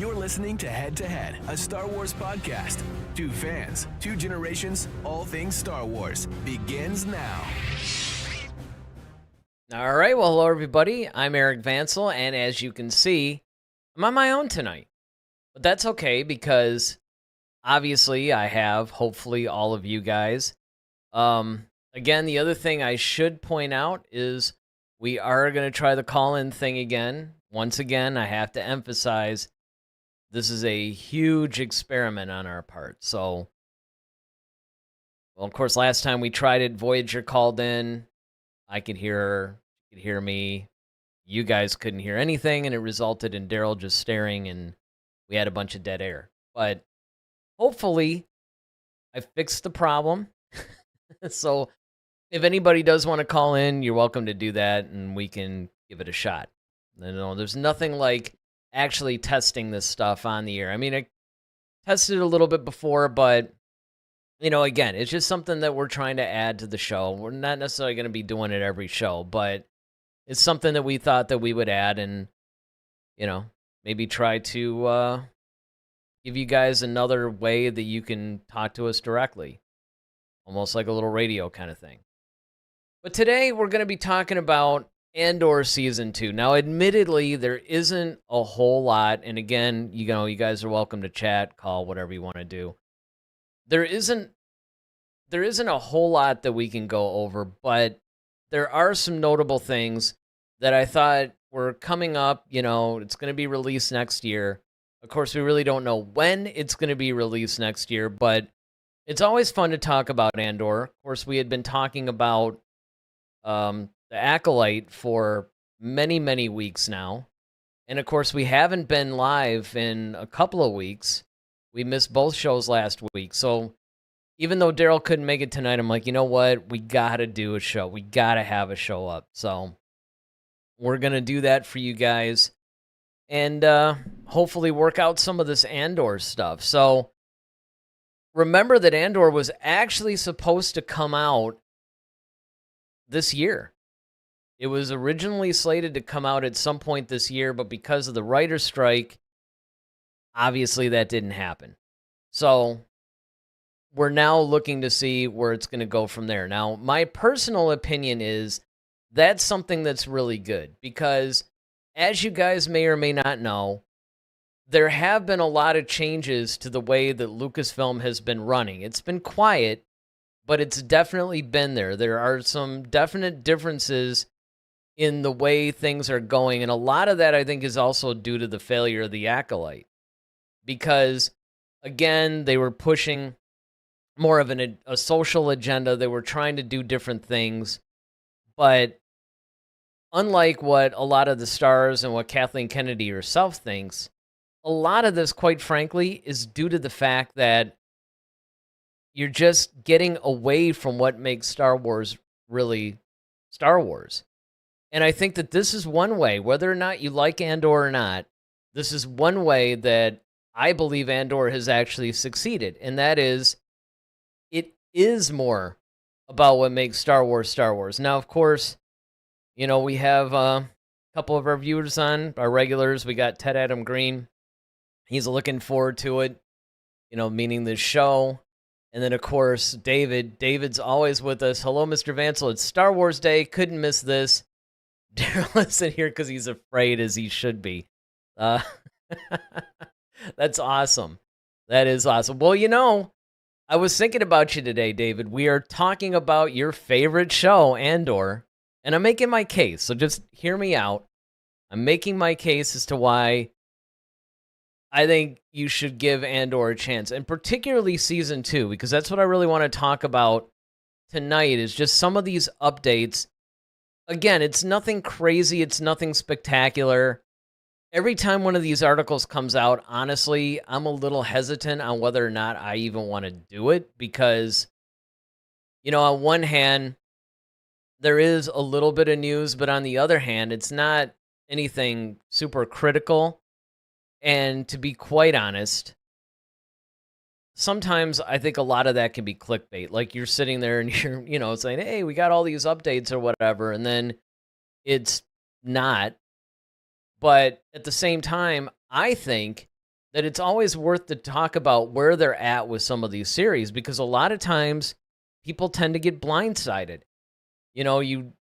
You're listening to Head to Head, a Star Wars podcast. Two fans, two generations, all things Star Wars begins now. All right, well, hello, everybody. I'm Eric Vansel, and as you can see, I'm on my own tonight. But that's okay, because obviously I have, hopefully, all of you guys. Again, the other thing I should point out is we are going to try the call-in thing again. Once again, I have to emphasize this is a huge experiment on our part. So, well, of course, last time we tried it, Voyager called in. I could hear her, she could hear me. You guys couldn't hear anything, and it resulted in Darryl just staring, and we had a bunch of dead air. But hopefully, I fixed the problem. So if anybody does want to call in, you're welcome to do that, and we can give it a shot. There's nothing like actually testing this stuff on the air. I mean, I tested it a little bit before, but, again, it's just something that we're trying to add to the show. We're not necessarily going to be doing it every show, but it's something that we thought that we would add and, maybe try to give you guys another way that you can talk to us directly. Almost like a little radio kind of thing. But today we're going to be talking about Andor Season 2. Now, admittedly, there isn't a whole lot. And again, you guys are welcome to chat, call, whatever you want to do. There isn't a whole lot that we can go over, but there are some notable things that I thought were coming up. It's going to be released next year. Of course, we really don't know when it's going to be released next year, but it's always fun to talk about Andor. Of course, we had been talking about the Acolyte for many, many weeks now. And of course, we haven't been live in a couple of weeks. We missed both shows last week. So even though Darryl couldn't make it tonight, I'm like, you know what? We got to do a show. We got to have a show up. So we're going to do that for you guys and hopefully work out some of this Andor stuff. So remember that Andor was actually supposed to come out this year. It was originally slated to come out at some point this year, but because of the writer's strike, obviously that didn't happen. So we're now looking to see where it's going to go from there. Now, my personal opinion is that's something that's really good because, as you guys may or may not know, there have been a lot of changes to the way that Lucasfilm has been running. It's been quiet, but it's definitely been there. There are some definite differences in the way things are going, and a lot of that, I think, is also due to the failure of the Acolyte. Because, again, they were pushing more of a social agenda. They were trying to do different things, but unlike what a lot of the stars and what Kathleen Kennedy herself thinks, a lot of this, quite frankly, is due to the fact that you're just getting away from what makes Star Wars really Star Wars. And I think that this is one way, whether or not you like Andor or not, this is one way that I believe Andor has actually succeeded. And that is, it is more about what makes Star Wars Star Wars. Now, of course, we have a couple of our viewers on, our regulars. We got Ted Adam Green. He's looking forward to it, meaning the show. And then, of course, David. David's always with us. Hello, Mr. Vansel. It's Star Wars Day. Couldn't miss this. Darryl isn't here because he's afraid, as he should be. That's awesome. That is awesome. Well, I was thinking about you today, David. We are talking about your favorite show, Andor. And I'm making my case. So just hear me out. I'm making my case as to why I think you should give Andor a chance, and particularly Season 2, because that's what I really want to talk about tonight, is just some of these updates. Again, it's nothing crazy. It's nothing spectacular. Every time one of these articles comes out, honestly, I'm a little hesitant on whether or not I even want to do it, because, on one hand, there is a little bit of news, but on the other hand, it's not anything super critical. And to be quite honest, sometimes I think a lot of that can be clickbait. Like you're sitting there and you're, saying, hey, we got all these updates or whatever. And then it's not. But at the same time, I think that it's always worth to talk about where they're at with some of these series, because a lot of times people tend to get blindsided. You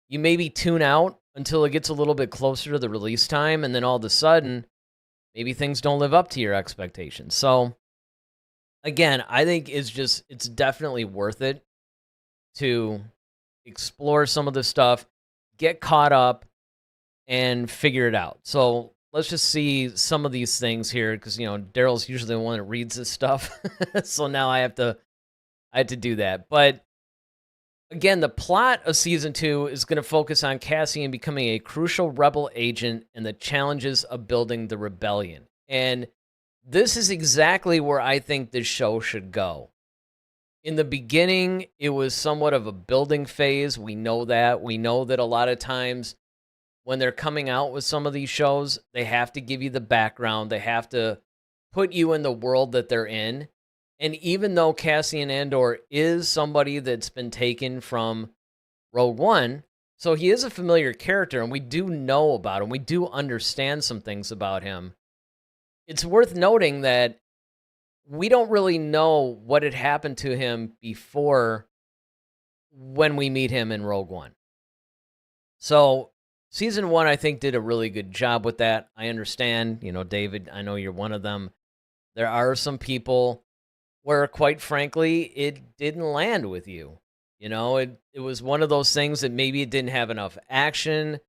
maybe tune out until it gets a little bit closer to the release time, and then all of a sudden, maybe things don't live up to your expectations. So, again, I think it's definitely worth it to explore some of this stuff, get caught up, and figure it out. So let's just see some of these things here, because Darryl's usually the one that reads this stuff, so now I have to do that. But again, the plot of season 2 is going to focus on Cassian becoming a crucial rebel agent and the challenges of building the rebellion. And this is exactly where I think this show should go. In the beginning, it was somewhat of a building phase. We know that. We know that a lot of times when they're coming out with some of these shows, they have to give you the background. They have to put you in the world that they're in. And even though Cassian Andor is somebody that's been taken from Rogue One, so he is a familiar character, and we do know about him. We do understand some things about him. It's worth noting that we don't really know what had happened to him before when we meet him in Rogue One. So season 1, I think, did a really good job with that. I understand, David, I know you're one of them. There are some people where, quite frankly, it didn't land with you. It was one of those things that maybe it didn't have enough action.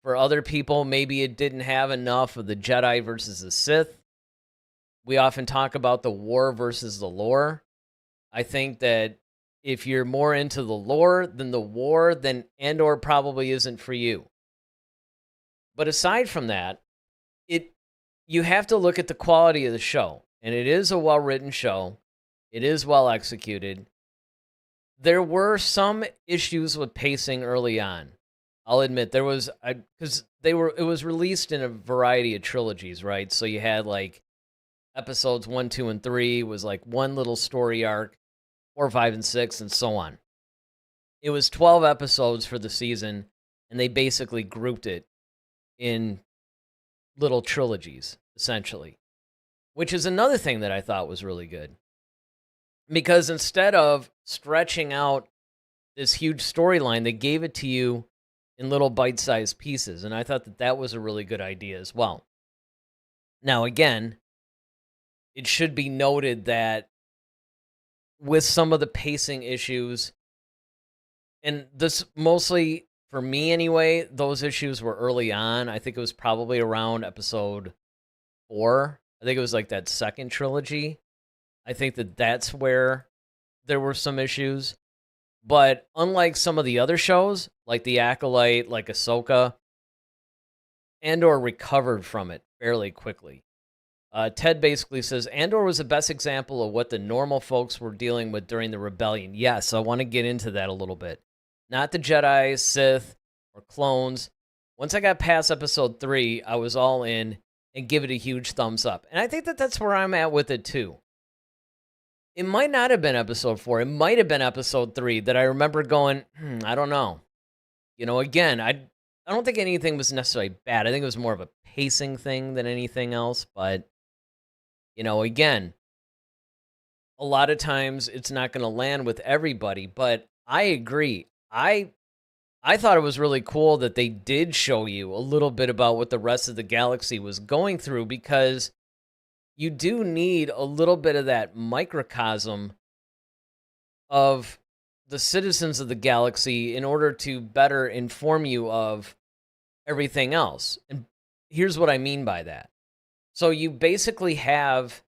For other people, maybe it didn't have enough of the Jedi versus the Sith. We often talk about the war versus the lore. I think that if you're more into the lore than the war, then Andor probably isn't for you. But aside from that, you have to look at the quality of the show. And it is a well-written show. It is well executed. There were some issues with pacing early on. I'll admit there was, because it was released in a variety of trilogies, right? So you had like episodes 1, 2, and 3 was like one little story arc, 4, 5, and 6, and so on. It was 12 episodes for the season, and they basically grouped it in little trilogies, essentially, which is another thing that I thought was really good. Because instead of stretching out this huge storyline, they gave it to you in little bite-sized pieces, and I thought that was a really good idea as well. Now, again, it should be noted that with some of the pacing issues, and this mostly, for me anyway, those issues were early on. I think it was probably around episode 4. I think it was like that second trilogy. I think that's where there were some issues. But unlike some of the other shows, like The Acolyte, like Ahsoka, Andor recovered from it fairly quickly. Ted basically says, Andor was the best example of what the normal folks were dealing with during the rebellion. Yes, I want to get into that a little bit. Not the Jedi, Sith, or clones. Once I got past episode 3, I was all in and give it a huge thumbs up. And I think that's where I'm at with it too. It might not have been episode 4. It might have been episode 3 that I remember going, I don't know. Again, I don't think anything was necessarily bad. I think it was more of a pacing thing than anything else. But, again, a lot of times it's not going to land with everybody. But I agree. I thought it was really cool that they did show you a little bit about what the rest of the galaxy was going through, because you do need a little bit of that microcosm of the citizens of the galaxy in order to better inform you of everything else. And here's what I mean by that. So you basically have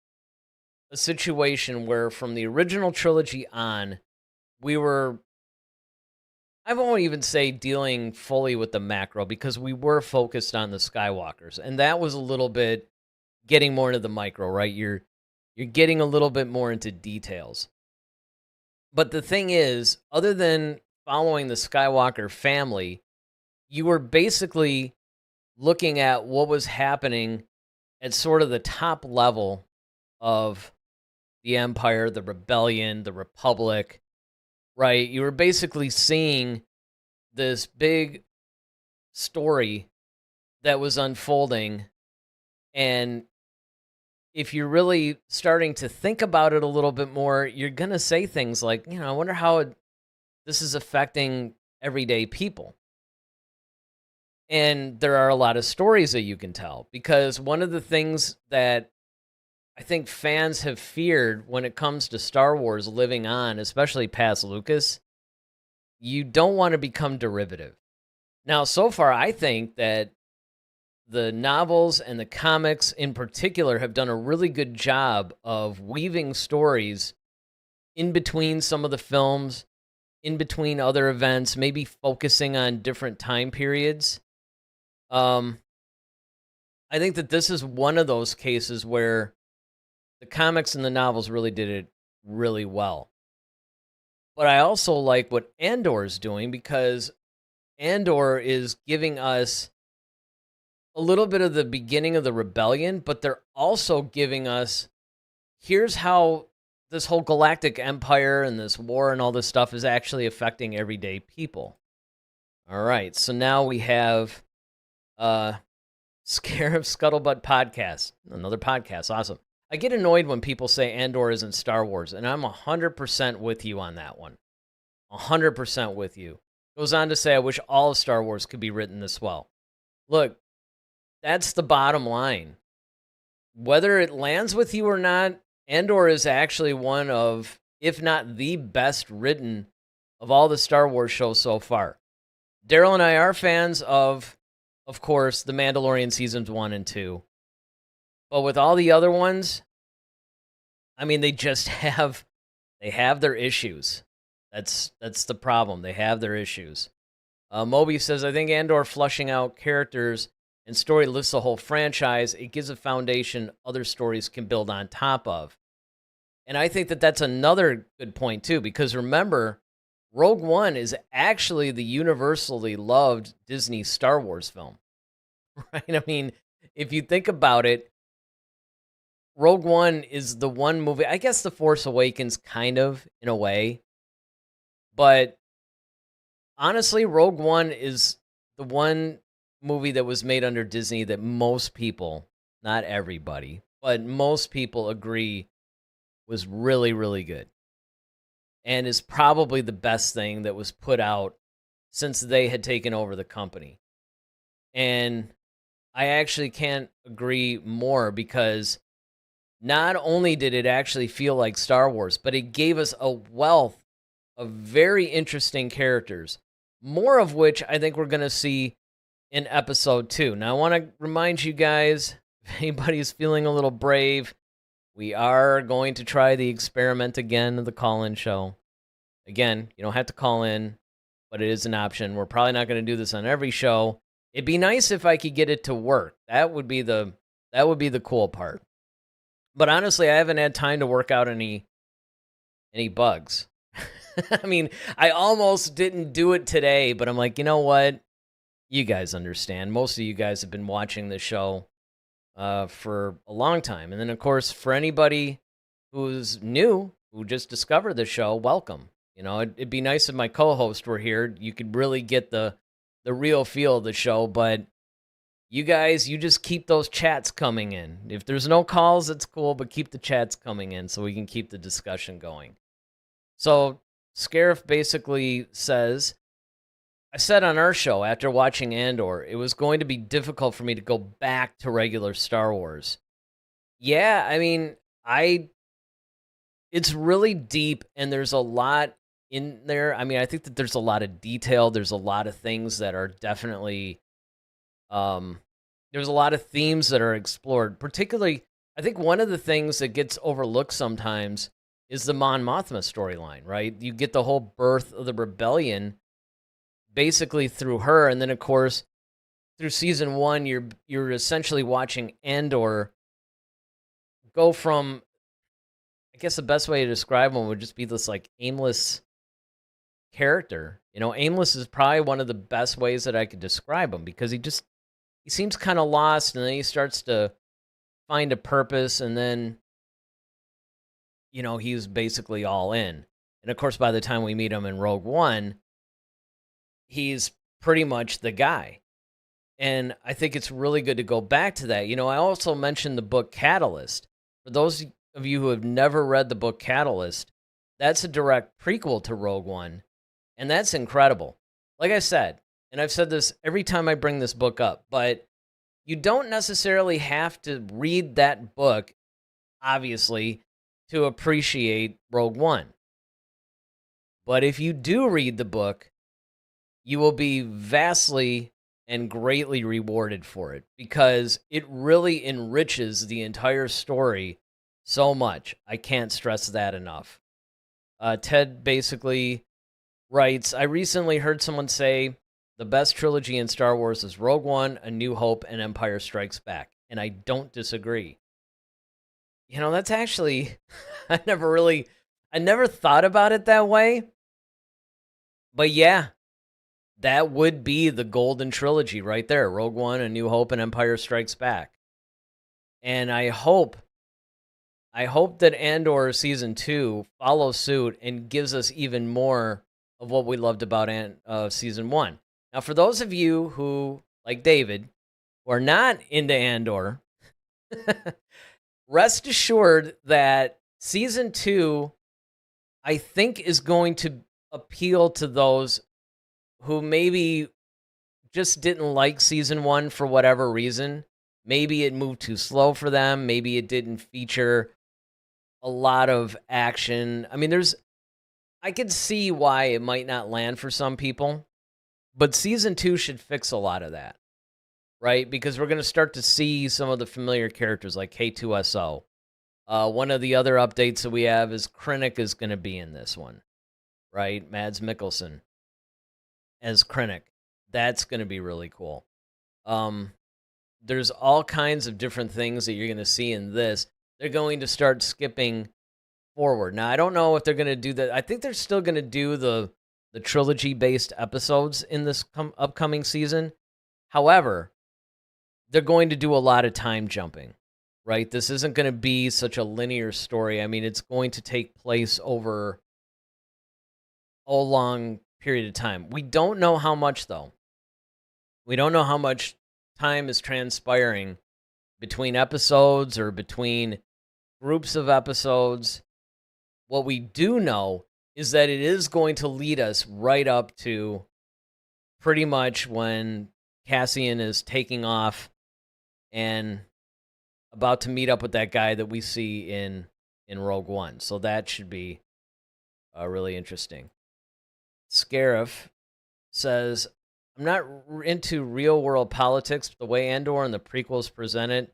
a situation where from the original trilogy on, I won't even say dealing fully with the macro, because we were focused on the Skywalkers. And that was a little bit getting more into the micro, right? You're getting a little bit more into details. But the thing is, other than following the Skywalker family, you were basically looking at what was happening at sort of the top level of the Empire, the Rebellion, the Republic, right? You were basically seeing this big story that was unfolding, and if you're really starting to think about it a little bit more, you're going to say things like, I wonder how this is affecting everyday people. And there are a lot of stories that you can tell, because one of the things that I think fans have feared when it comes to Star Wars living on, especially past Lucas, you don't want to become derivative. Now, so far, I think that the novels and the comics in particular have done a really good job of weaving stories in between some of the films, in between other events, maybe focusing on different time periods. I think that this is one of those cases where the comics and the novels really did it really well. But I also like what Andor is doing, because Andor is giving us a little bit of the beginning of the rebellion, but they're also giving us, here's how this whole galactic empire and this war and all this stuff is actually affecting everyday people. All right, so now we have Scarab Scuttlebutt podcast, another podcast. Awesome. I get annoyed when people say Andor isn't Star Wars, and I'm 100% with you on that one. 100% with you. Goes on to say, I wish all of Star Wars could be written this well. Look, that's the bottom line. Whether it lands with you or not, Andor is actually one of, if not the best written of all the Star Wars shows so far. Darryl and I are fans of course, The Mandalorian seasons 1 and 2. But with all the other ones, I mean, they just have their issues. That's the problem. They have their issues. Moby says, I think Andor flushing out characters and story lifts the whole franchise. It gives a foundation other stories can build on top of. And I think that that's another good point, too, because remember, Rogue One is actually the universally loved Disney Star Wars film. Right? I mean, if you think about it, Rogue One is the one movie, I guess The Force Awakens kind of, in a way. But honestly, Rogue One is the one movie that was made under Disney that most people, not everybody, but most people agree was really, really good. And is probably the best thing that was put out since they had taken over the company. And I actually can't agree more, because not only did it actually feel like Star Wars, but it gave us a wealth of very interesting characters, more of which I think we're going to see in episode 2. Now, I want to remind you guys, if anybody's feeling a little brave, we are going to try the experiment again of the call-in show. Again, you don't have to call in, but it is an option. We're probably not going to do this on every show. It'd be nice if I could get it to work. That would be the cool part. But honestly, I haven't had time to work out any bugs. I mean, I almost didn't do it today, but I'm like, you know what? You guys understand. Most of you guys have been watching the show for a long time. And then, of course, for anybody who's new, who just discovered the show, welcome. You know, it'd be nice if my co-host were here. You could really get the real feel of the show, but you guys, you just keep those chats coming in. If there's no calls, it's cool, but keep the chats coming in so we can keep the discussion going. So, Scarif basically says, I said on our show after watching Andor, it was going to be difficult for me to go back to regular Star Wars. Yeah, I mean, it's really deep, and there's a lot in there. I mean, I think that there's a lot of detail. There's a lot of things that are definitely, there's a lot of themes that are explored. Particularly, I think one of the things that gets overlooked sometimes is the Mon Mothma storyline, right? You get the whole birth of the rebellion basically through her, and then of course through season 1, you're essentially watching Andor go from, I guess the best way to describe him would just be this like aimless character. You know, aimless is probably one of the best ways that I could describe him, because he seems kind of lost, and then he starts to find a purpose, and then, you know, he's basically all in. And of course, by the time we meet him in Rogue One, he's pretty much the guy. And I think it's really good to go back to that. You know, I also mentioned the book Catalyst. For those of you who have never read the book Catalyst, that's a direct prequel to Rogue One, and that's incredible. Like I said, and I've said this every time I bring this book up, but you don't necessarily have to read that book, obviously, to appreciate Rogue One. But if you do read the book, you will be vastly and greatly rewarded for it because it really enriches the entire story so much. I can't stress that enough. Ted basically writes, I recently heard someone say the best trilogy in Star Wars is Rogue One, A New Hope, and Empire Strikes Back. And I don't disagree. You know, that's actually, I never thought about it that way. But yeah, that would be the golden trilogy right there. Rogue One, A New Hope, and Empire Strikes Back. And I hope that Andor Season 2 follows suit and gives us even more of what we loved about Season 1. Now, for those of you who, like David, who are not into Andor, rest assured that Season 2, I think, is going to appeal to those who maybe just didn't like Season 1 for whatever reason. Maybe it moved too slow for them. Maybe it didn't feature a lot of action. I mean, I could see why it might not land for some people, but Season 2 should fix a lot of that, right? Because we're going to start to see some of the familiar characters like K2SO. One of the other updates that we have is Krennic is going to be in this one, right? Mads Mikkelsen as Krennic. That's going to be really cool. There's all kinds of different things that you're going to see in this. They're going to start skipping forward. Now, I don't know if they're going to do that. I think they're still going to do the trilogy-based episodes in this upcoming season. However, they're going to do a lot of time jumping, right? This isn't going to be such a linear story. I mean, it's going to take place over a long period of time. We don't know how much, though. We don't know how much time is transpiring between episodes or between groups of episodes. What we do know is that it is going to lead us right up to pretty much when Cassian is taking off and about to meet up with that guy that we see in Rogue One. So that should be really interesting. Scarif says, I'm not into real-world politics, but the way Andor and the prequels present it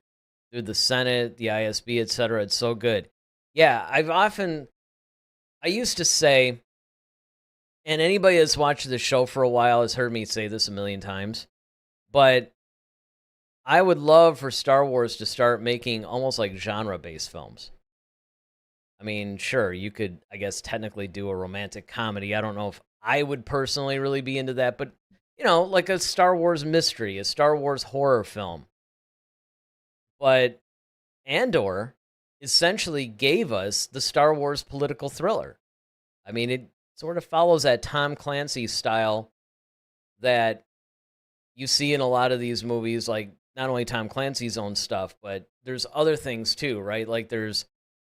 through the Senate, the ISB, etc., it's so good. Yeah, I used to say, and anybody that's watched the show for a while has heard me say this a million times, but I would love for Star Wars to start making almost like genre-based films. I mean, sure, you could, I guess, technically do a romantic comedy. I don't know if I would personally really be into that, but, you know, like a Star Wars mystery, a Star Wars horror film. But Andor essentially gave us the Star Wars political thriller. I mean, it sort of follows that Tom Clancy style that you see in a lot of these movies, like not only Tom Clancy's own stuff, but there's other things too, right? Like there's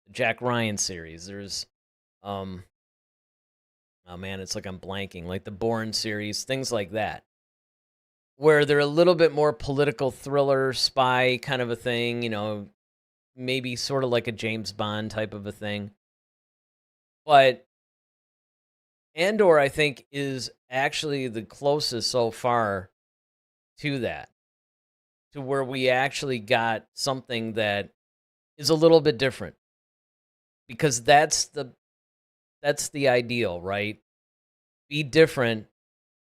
the Jack Ryan series. There's, oh man, it's like I'm blanking, like the Bourne series, things like that, where they're a little bit more political thriller, spy kind of a thing, you know, maybe sort of like a James Bond type of a thing. But Andor, I think, is actually the closest so far to that, to where we actually got something that is a little bit different, because that's the ideal, right? Be different,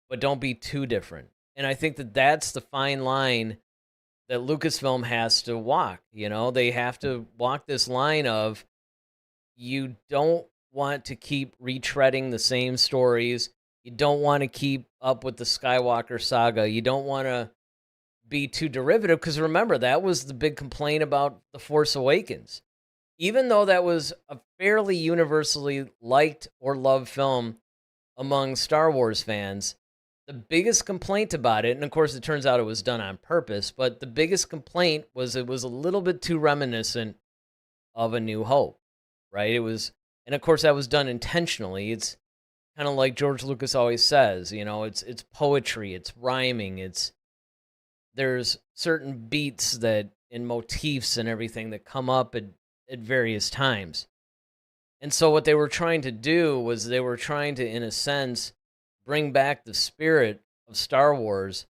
but don't be too different. And I think that that's the fine line that Lucasfilm has to walk. You know, they have to walk this line of, you don't want to keep retreading the same stories. You don't want to keep up with the Skywalker saga. You don't want to be too derivative, because remember, that was the big complaint about The Force Awakens. Even though that was a fairly universally liked or loved film among Star Wars fans, the biggest complaint about it, and of course it turns out it was done on purpose, but the biggest complaint was it was a little bit too reminiscent of A New Hope, right? And of course that was done intentionally. It's kind of like George Lucas always says, it's poetry, it's rhyming, there's certain beats that and motifs and everything that come up at various times. And so what they were trying to do was they were trying to, in a sense, bring back the spirit of Star Wars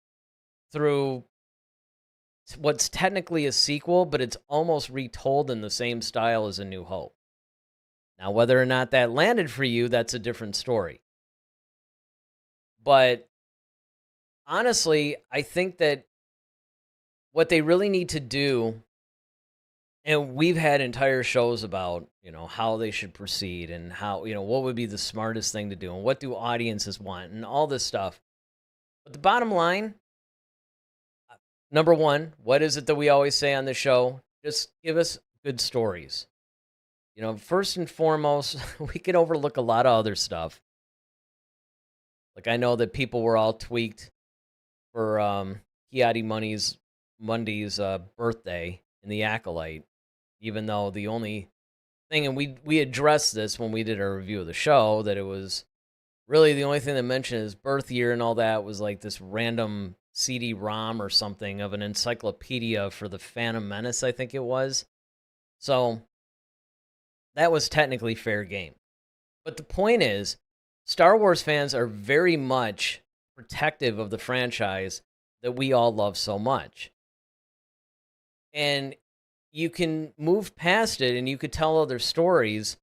through what's technically a sequel, but it's almost retold in the same style as A New Hope. Now, whether or not that landed for you, that's a different story. But honestly, I think that what they really need to do, and we've had entire shows about, how they should proceed and how, what would be the smartest thing to do and what do audiences want and all this stuff. But the bottom line, number one, what is it that we always say on the show? Just give us good stories. First and foremost, we can overlook a lot of other stuff. Like I know that people were all tweaked for Kiadi Mundy's birthday in The Acolyte, even though the only thing, and we addressed this when we did our review of the show, that it was really the only thing that mentioned his birth year and all that was like this random CD-ROM or something of an encyclopedia for the Phantom Menace, I think it was. So that was technically fair game. But the point is, Star Wars fans are very much protective of the franchise that we all love so much. And you can move past it and you could tell other stories,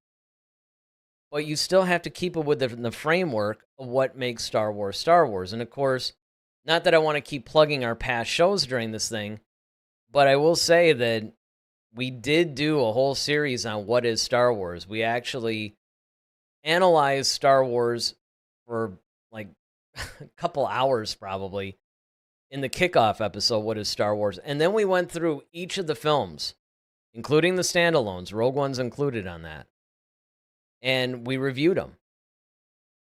but you still have to keep it within the framework of what makes Star Wars Star Wars. And of course, not that I want to keep plugging our past shows during this thing, but I will say that we did do a whole series on what is Star Wars. We actually analyzed Star Wars for like a couple hours probably in the kickoff episode, What is Star Wars? And then we went through each of the films, including the standalones. Rogue One's included on that. And we reviewed them.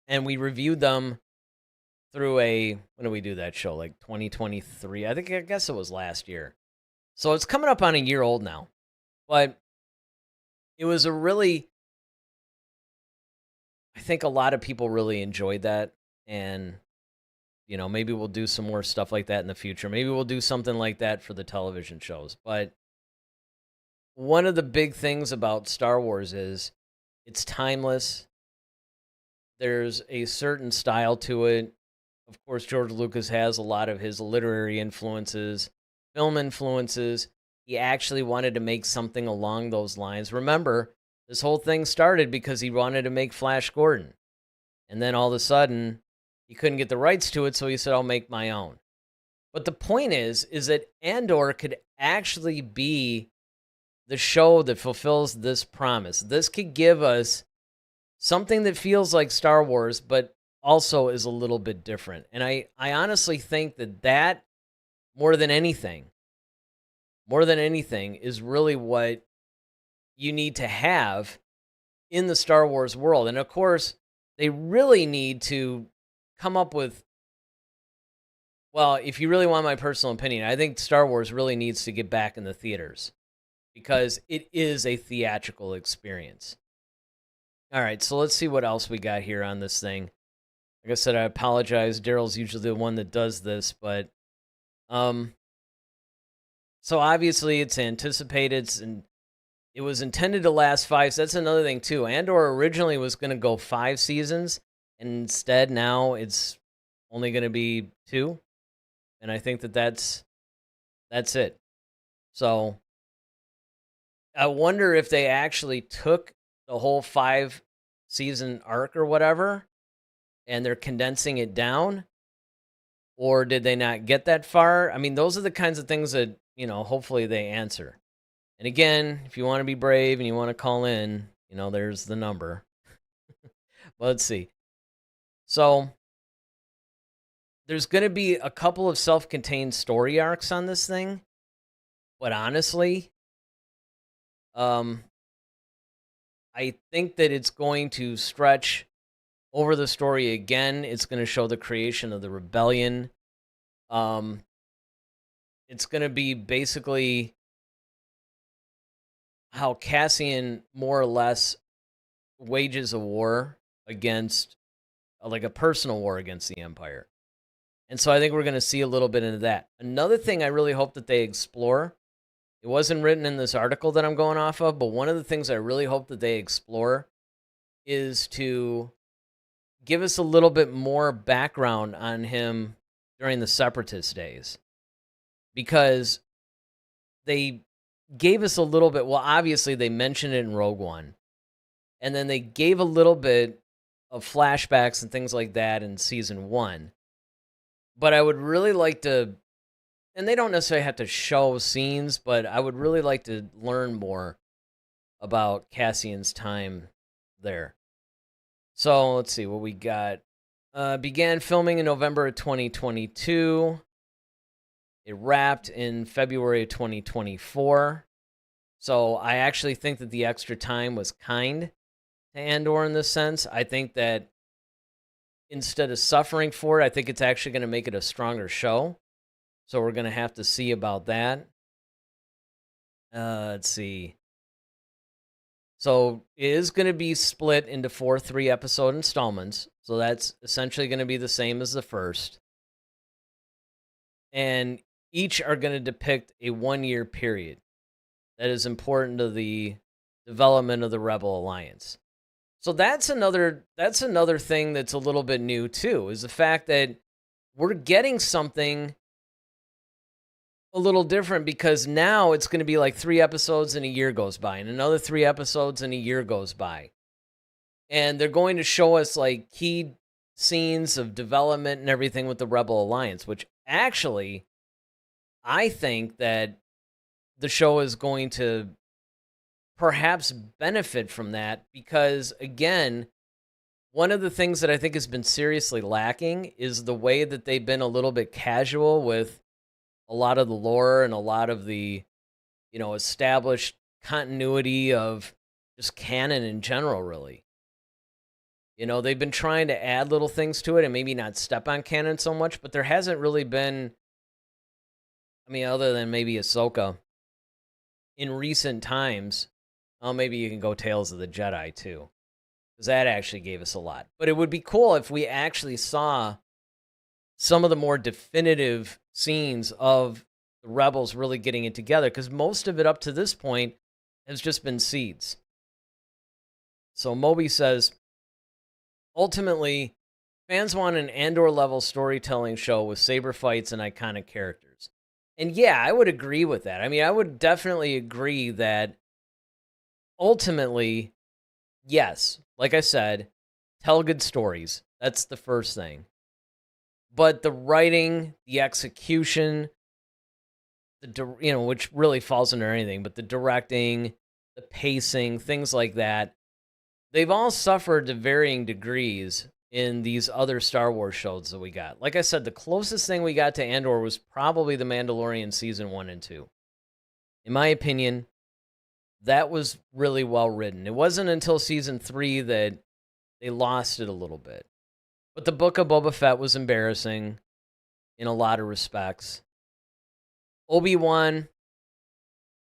And we reviewed them through when did we do that show? Like 2023. I guess it was last year. So it's coming up on a year old now. But it was I think a lot of people really enjoyed that. And, maybe we'll do some more stuff like that in the future. Maybe we'll do something like that for the television shows. But one of the big things about Star Wars is it's timeless. There's a certain style to it. Of course, George Lucas has a lot of his literary influences, film influences. He actually wanted to make something along those lines. Remember, this whole thing started because he wanted to make Flash Gordon. And then all of a sudden, he couldn't get the rights to it, so he said, I'll make my own. But the point is that Andor could actually be the show that fulfills this promise. This could give us something that feels like Star Wars, but also is a little bit different. And I honestly think that more than anything, is really what you need to have in the Star Wars world. And of course, they really need to come up with, well, if you really want my personal opinion, I think Star Wars really needs to get back in the theaters because it is a theatrical experience. All right, so let's see what else we got here on this thing. Like I said, I apologize. Darryl's usually the one that does this, but so obviously it's anticipated and it was intended to last 5. So that's another thing too. Andor originally was going to go 5 seasons, and instead now it's only going to be 2. And I think that's it. So I wonder if they actually took the whole 5-season arc or whatever, and they're condensing it down, or did they not get that far? I mean, those are the kinds of things that, hopefully they answer. And again, if you want to be brave and you want to call in, there's the number. But let's see. So there's going to be a couple of self-contained story arcs on this thing. But honestly, I think that it's going to stretch over the story again. It's going to show the creation of the rebellion. It's going to be basically how Cassian more or less wages a war against, like a personal war against the Empire. And so I think we're going to see a little bit into that. Another thing I really hope that they explore, it wasn't written in this article that I'm going off of, but one of the things I really hope that they explore is to give us a little bit more background on him during the Separatist days. Because they gave us a little bit, well, obviously they mentioned it in Rogue One. And then they gave a little bit of flashbacks and things like that in season 1. But I would really like to, and they don't necessarily have to show scenes, but I would really like to learn more about Cassian's time there. So let's see what we got. Began filming in November of 2022. It wrapped in February of 2024. So I actually think that the extra time was kind to Andor in this sense. I think that instead of suffering for it, I think it's actually going to make it a stronger show. So we're going to have to see about that. Let's see. So it is going to be split into 4 3-episode installments. So that's essentially going to be the same as the first. And each are going to depict a 1-year period that is important to the development of the Rebel Alliance. So that's another thing that's a little bit new too, is the fact that we're getting something a little different, because now it's going to be like 3 episodes and a year goes by, and another 3 episodes and a year goes by. And they're going to show us like key scenes of development and everything with the Rebel Alliance, which actually I think that the show is going to perhaps benefit from that, because again, one of the things that I think has been seriously lacking is the way that they've been a little bit casual with a lot of the lore and a lot of the, established continuity of just canon in general, really. They've been trying to add little things to it and maybe not step on canon so much, but there hasn't really been, other than maybe Ahsoka in recent times. Oh, maybe you can go Tales of the Jedi too, because that actually gave us a lot. But it would be cool if we actually saw some of the more definitive scenes of the Rebels really getting it together, because most of it up to this point has just been seeds. So Moby says, ultimately, fans want an Andor-level storytelling show with saber fights and iconic characters. And yeah, I would agree with that. I would definitely agree that ultimately, yes, like I said, tell good stories. That's the first thing. But the writing, the execution, which really falls under anything, but the directing, the pacing, things like that, they've all suffered to varying degrees in these other Star Wars shows that we got. Like I said, the closest thing we got to Andor was probably The Mandalorian season 1 and 2. In my opinion, that was really well written. It wasn't until season 3 that they lost it a little bit. But the Book of Boba Fett was embarrassing in a lot of respects. Obi-Wan,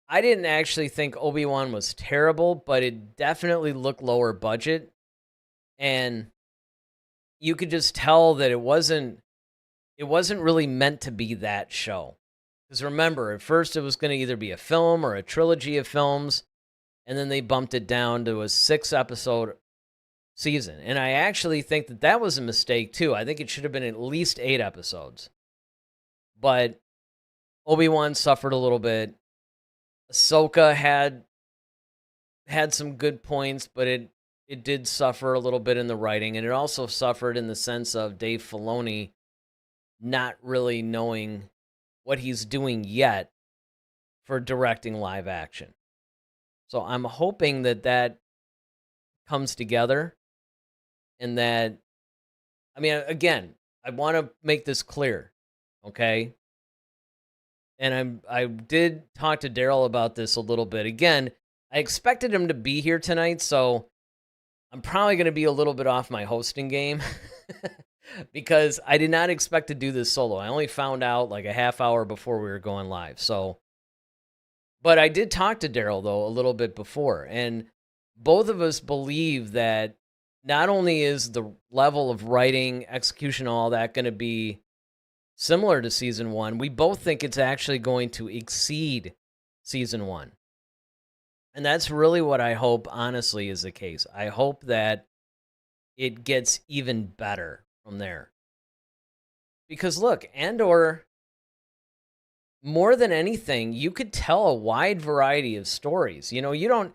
I didn't actually think Obi-Wan was terrible, but it definitely looked lower budget. And you could just tell that it wasn't really meant to be that show. Because remember, at first it was going to either be a film or a trilogy of films, and then they bumped it down to a 6-episode season. And I actually think that that was a mistake too. I think it should have been at least 8 episodes. But Obi-Wan suffered a little bit. Ahsoka had some good points, but it did suffer a little bit in the writing, and it also suffered in the sense of Dave Filoni not really knowing what he's doing yet for directing live action. So I'm hoping that comes together, and that, again, I want to make this clear, okay? And I did talk to Darryl about this a little bit. Again, I expected him to be here tonight, so I'm probably going to be a little bit off my hosting game because I did not expect to do this solo. I only found out like a half hour before we were going live. So But I did talk to Darryl, though, a little bit before, and both of us believe that not only is the level of writing, execution, all that going to be similar to season one, we both think it's actually going to exceed season one. And that's really what I hope, honestly, is the case. I hope that it gets even better from there. Because look, Andor, more than anything, you could tell a wide variety of stories. You know, you don't,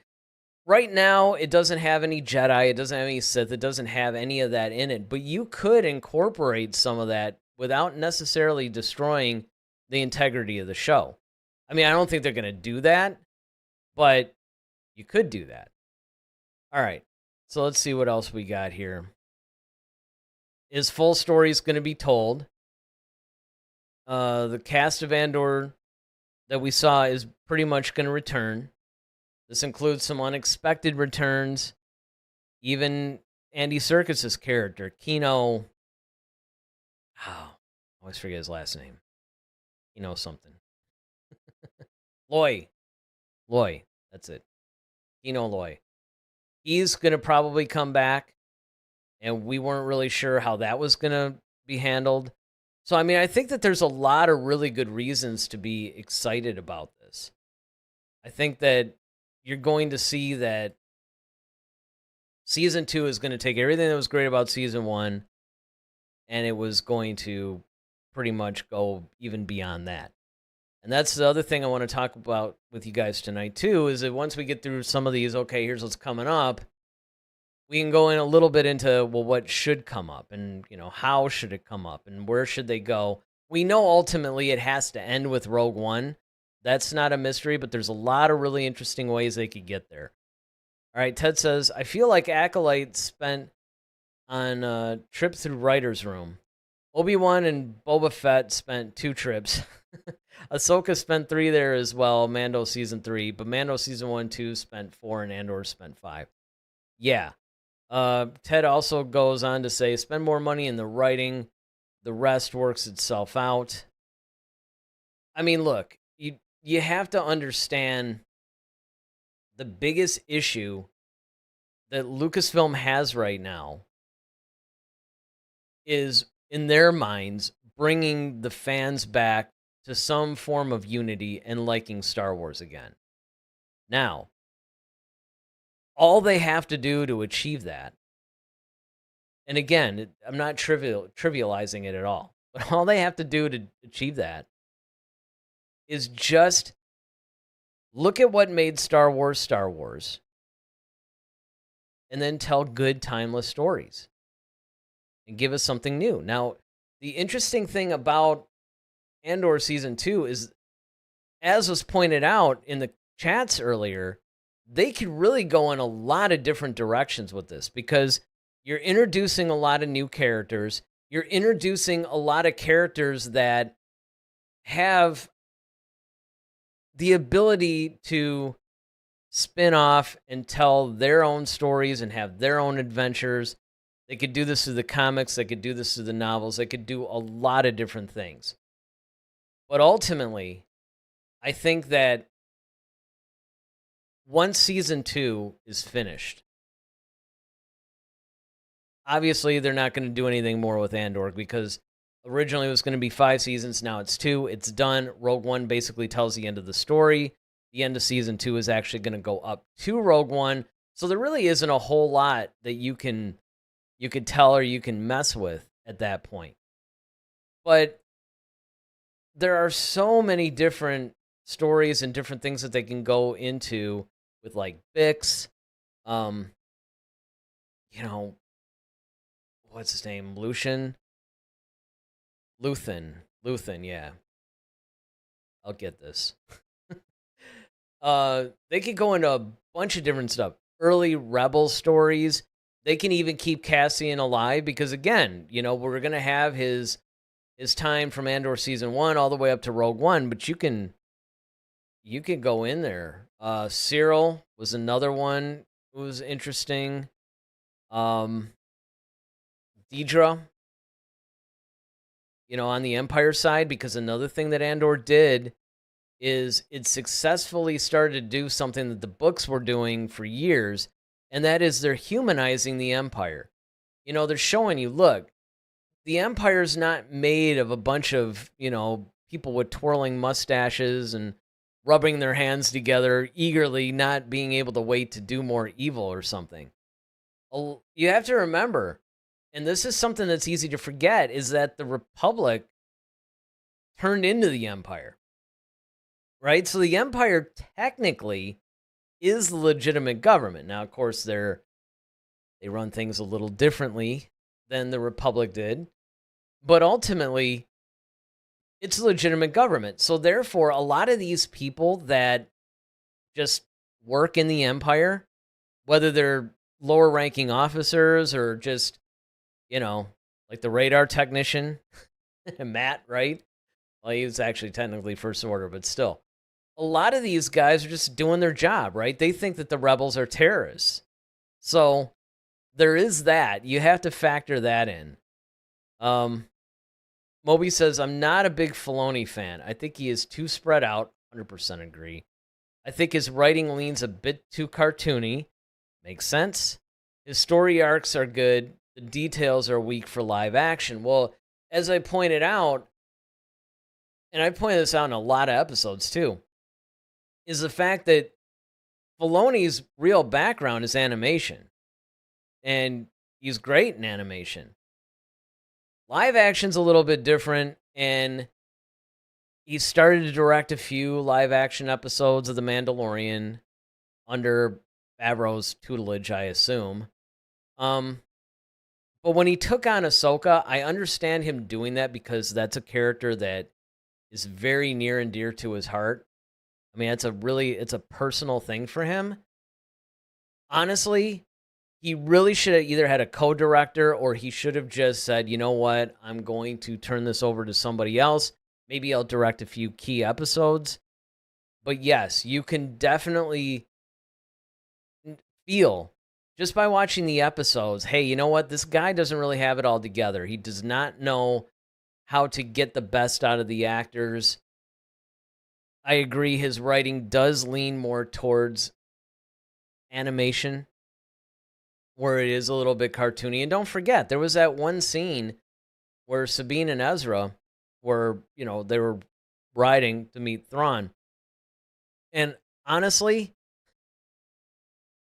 right now, it doesn't have any Jedi, it doesn't have any Sith, it doesn't have any of that in it, but you could incorporate some of that without necessarily destroying the integrity of the show. I mean, I don't think they're going to do that, but you could do that. All right, so let's see what else we got here. His full story is going to be told. The cast of Andor that we saw is pretty much going to return. This includes some unexpected returns. Even Andy Serkis's character, Kino. Oh, I always forget his last name. Kino something. Loy. That's it. Kino Loy. He's going to probably come back, and we weren't really sure how that was going to be handled. So, I mean, I think that there's a lot of really good reasons to be excited about this. I think that you're going to see that season 2 is going to take everything that was great about season 1, and it was going to pretty much go even beyond that. And that's the other thing I want to talk about with you guys tonight, too, is that once we get through some of these, okay, here's what's coming up, we can go in a little bit into, well, what should come up, and, you know, how should it come up, and where should they go? We know ultimately it has to end with Rogue One. That's not a mystery, but there's a lot of really interesting ways they could get there. All right, Ted says, I feel like Acolyte spent on a trip through Writer's Room. Obi-Wan and Boba Fett spent 2 trips. Ahsoka spent 3 there as well, Mando Season 3, but Mando Season 1, 2 spent 4, and Andor spent 5. Yeah. Ted also goes on to say, spend more money in the writing. The rest works itself out. I mean, look, you have to understand the biggest issue that Lucasfilm has right now is, in their minds, bringing the fans back to some form of unity and liking Star Wars again. Now, all they have to do to achieve that, and again, I'm not trivializing it at all, but all they have to do to achieve that is just look at what made Star Wars, and then tell good, timeless stories and give us something new. Now, the interesting thing about Andor Season 2 is, as was pointed out in the chats earlier, they could really go in a lot of different directions with this, because you're introducing a lot of new characters. You're introducing a lot of characters that have the ability to spin off and tell their own stories and have their own adventures. They could do this through the comics. They could do this through the novels. They could do a lot of different things. But ultimately, I think that once Season 2 is finished, obviously they're not going to do anything more with Andor, because originally it was going to be 5 seasons. Now it's 2. It's done. Rogue One basically tells the end of the story. The end of Season 2 is actually going to go up to Rogue One. So there really isn't a whole lot that you could tell or you can mess with at that point. But there are so many different stories and different things that they can go into with, like, Bix, you know, what's his name? Luthen, yeah. I'll get this. They could go into a bunch of different stuff. Early Rebel stories. They can even keep Cassian alive, because, again, you know, we're going to have his time from Andor Season 1 all the way up to Rogue One, but you can go in there. Cyril was another one who was interesting. Deidre, you know, on the Empire side, because another thing that Andor did is it successfully started to do something that the books were doing for years, and that is they're humanizing the Empire. They're showing you, look, the Empire's not made of a bunch of, people with twirling mustaches and rubbing their hands together, eagerly not being able to wait to do more evil or something. You have to remember, and this is something that's easy to forget, is that the Republic turned into the Empire, right? So the Empire technically is the legitimate government. Now, of course, they run things a little differently than the Republic did, but ultimately, it's a legitimate government. So therefore, a lot of these people that just work in the Empire, whether they're lower ranking officers or just, like the radar technician, Matt, right? Well, he was actually technically First Order, but still. A lot of these guys are just doing their job, right? They think that the rebels are terrorists. So there is that. You have to factor that in. Moby says, I'm not a big Filoni fan. I think he is too spread out. 100% agree. I think his writing leans a bit too cartoony. Makes sense. His story arcs are good. The details are weak for live action. Well, as I pointed out, and I pointed this out in a lot of episodes too, is the fact that Filoni's real background is animation. And he's great in animation. Live action's a little bit different, and he started to direct a few live action episodes of The Mandalorian under Favreau's tutelage, I assume. But when he took on Ahsoka, I understand him doing that because that's a character that is very near and dear to his heart. I mean, it's a personal thing for him. Honestly, he really should have either had a co-director or he should have just said, you know what, I'm going to turn this over to somebody else. Maybe I'll direct a few key episodes. But yes, you can definitely feel, just by watching the episodes, hey, you know what, this guy doesn't really have it all together. He does not know how to get the best out of the actors. I agree, his writing does lean more towards animation, where it is a little bit cartoony. And don't forget, there was that one scene where Sabine and Ezra were, they were riding to meet Thrawn. And honestly,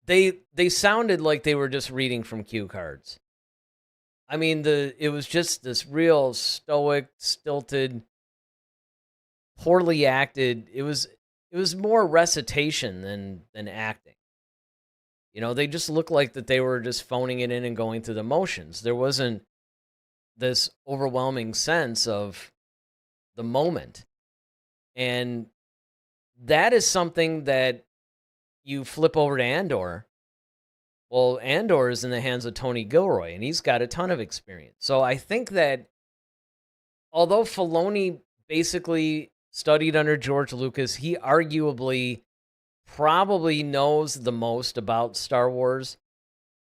they sounded like they were just reading from cue cards. I mean, it was just this real stoic, stilted, poorly acted. It was more recitation than acting. They just looked like that they were just phoning it in and going through the motions. There wasn't this overwhelming sense of the moment. And that is something that you flip over to Andor. Well, Andor is in the hands of Tony Gilroy, and he's got a ton of experience. So I think that although Filoni basically studied under George Lucas, he arguably probably knows the most about Star Wars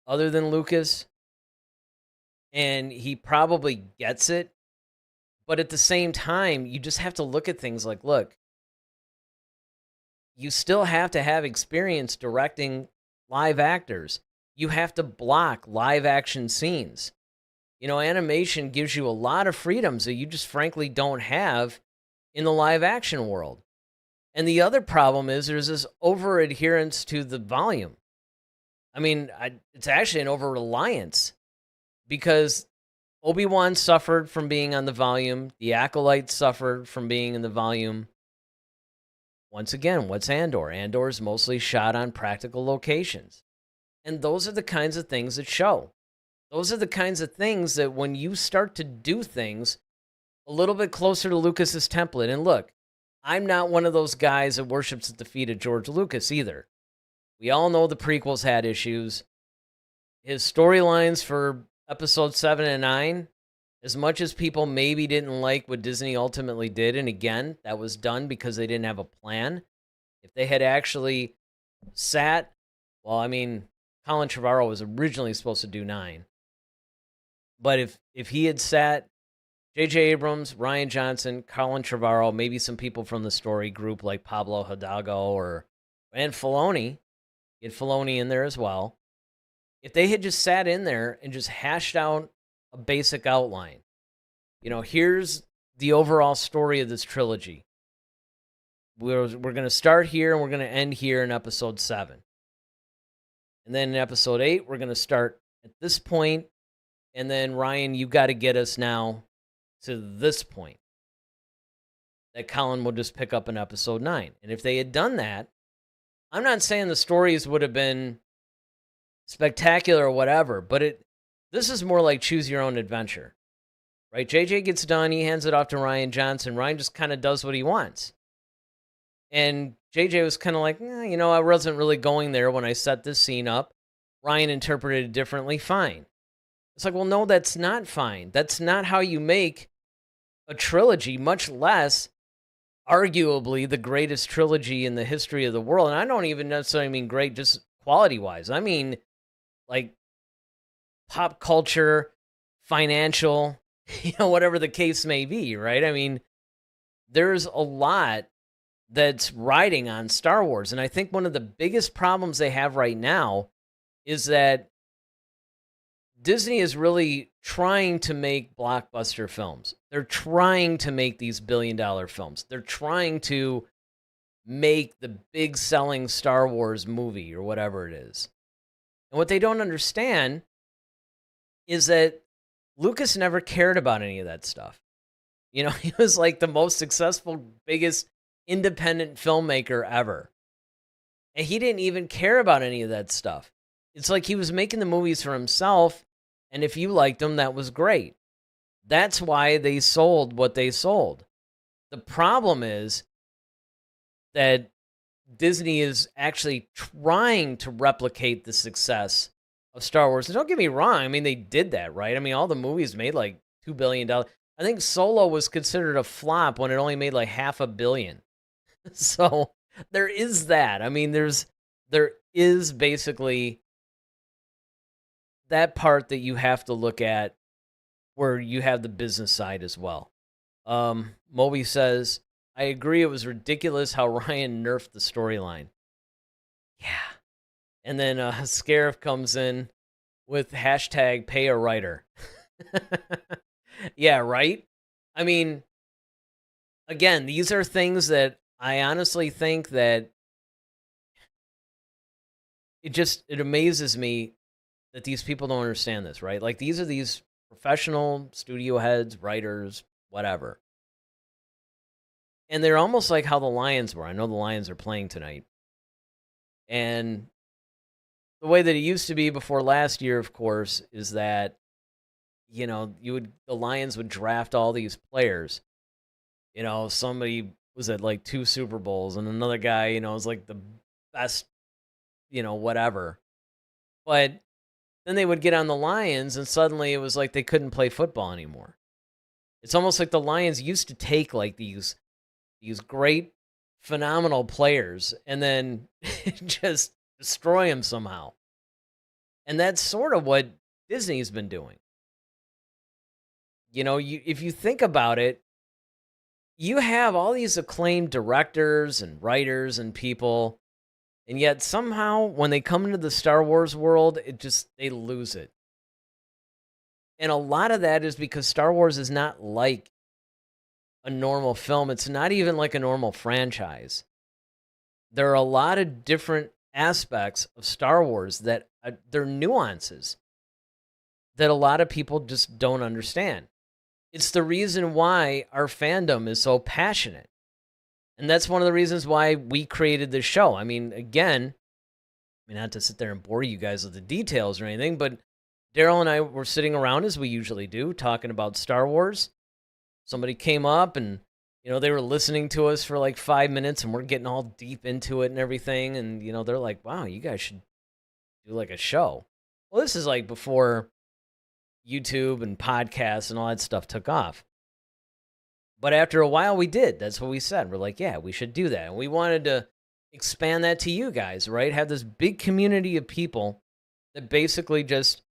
other than Lucas, and he probably gets it. But at the same time, you just have to look at things like, look, you still have to have experience directing live actors. You have to block live action scenes. Animation gives you a lot of freedoms that you just frankly don't have in the live action world. And the other problem is there's this over adherence to the volume. I mean, it's actually an over reliance, because Obi-Wan suffered from being on the volume. The Acolytes suffered from being in the volume. Once again, what's Andor? Andor is mostly shot on practical locations. And those are the kinds of things that show. Those are the kinds of things that when you start to do things a little bit closer to Lucas's template, and look, I'm not one of those guys that worships at the feet of George Lucas either. We all know the prequels had issues. His storylines for episode 7 and 9, as much as people maybe didn't like what Disney ultimately did, and again, that was done because they didn't have a plan. If they had actually sat, Colin Trevorrow was originally supposed to do 9. But if he had sat J.J. Abrams, Rian Johnson, Colin Trevorrow, maybe some people from the story group like Pablo Hidalgo and Filoni. Get Filoni in there as well. If they had just sat in there and just hashed out a basic outline, here's the overall story of this trilogy. We're going to start here and we're going to end here in episode 7. And then in episode 8, we're going to start at this point. And then, Ryan, you got to get us now to this point. That Colin will just pick up in episode 9. And if they had done that, I'm not saying the stories would have been spectacular or whatever, but this is more like choose your own adventure. Right? JJ gets done, he hands it off to Rian Johnson. Ryan just kind of does what he wants. And JJ was kind of like, I wasn't really going there when I set this scene up. Ryan interpreted it differently. Fine. It's like, well, no, that's not fine. That's not how you make a trilogy, much less arguably the greatest trilogy in the history of the world. And I don't even necessarily mean great just quality-wise. I mean, like, pop culture, financial, whatever the case may be, right? I mean, there's a lot that's riding on Star Wars. And I think one of the biggest problems they have right now is that Disney is really trying to make blockbuster films. They're trying to make these billion-dollar films. They're trying to make the big selling Star Wars movie or whatever it is. And what they don't understand is that Lucas never cared about any of that stuff. He was like the most successful, biggest independent filmmaker ever. And he didn't even care about any of that stuff. It's like he was making the movies for himself, and if you liked them, that was great. That's why they sold what they sold. The problem is that Disney is actually trying to replicate the success of Star Wars. And don't get me wrong, I mean, they did that, right? I mean, all the movies made like $2 billion. I think Solo was considered a flop when it only made like $500 million. So there is that. I mean, there is basically that part that you have to look at where you have the business side as well. Moby says, I agree it was ridiculous how Ryan nerfed the storyline. Yeah. And then Scarif comes in with hashtag pay a writer. Yeah, right? I mean, again, these are things that I honestly think that it amazes me that these people don't understand this, right? Like, these are these professional studio heads, writers, whatever. And they're almost like how the Lions were. I know the Lions are playing tonight. And the way that it used to be before last year, of course, is that, the Lions would draft all these players. Somebody was at like 2 Super Bowls, and another guy, was like the best, whatever. But then they would get on the Lions, and suddenly it was like they couldn't play football anymore. It's almost like the Lions used to take like these great, phenomenal players and then just destroy them somehow. And that's sort of what Disney's been doing. If you think about it, you have all these acclaimed directors and writers and people, and yet somehow when they come into the Star Wars world, they lose it. And a lot of that is because Star Wars is not like a normal film. It's not even like a normal franchise. There are a lot of different aspects of Star Wars that they're nuances that a lot of people just don't understand. It's the reason why our fandom is so passionate. And that's one of the reasons why we created this show. I mean, again, not to sit there and bore you guys with the details or anything, but Darryl and I were sitting around as we usually do, talking about Star Wars. Somebody came up and, they were listening to us for like 5 minutes, and we're getting all deep into it and everything. And, they're like, wow, you guys should do like a show. Well, this is like before YouTube and podcasts and all that stuff took off. But after a while, we did. That's what we said. We're like, yeah, we should do that. And we wanted to expand that to you guys, right? Have this big community of people that basically just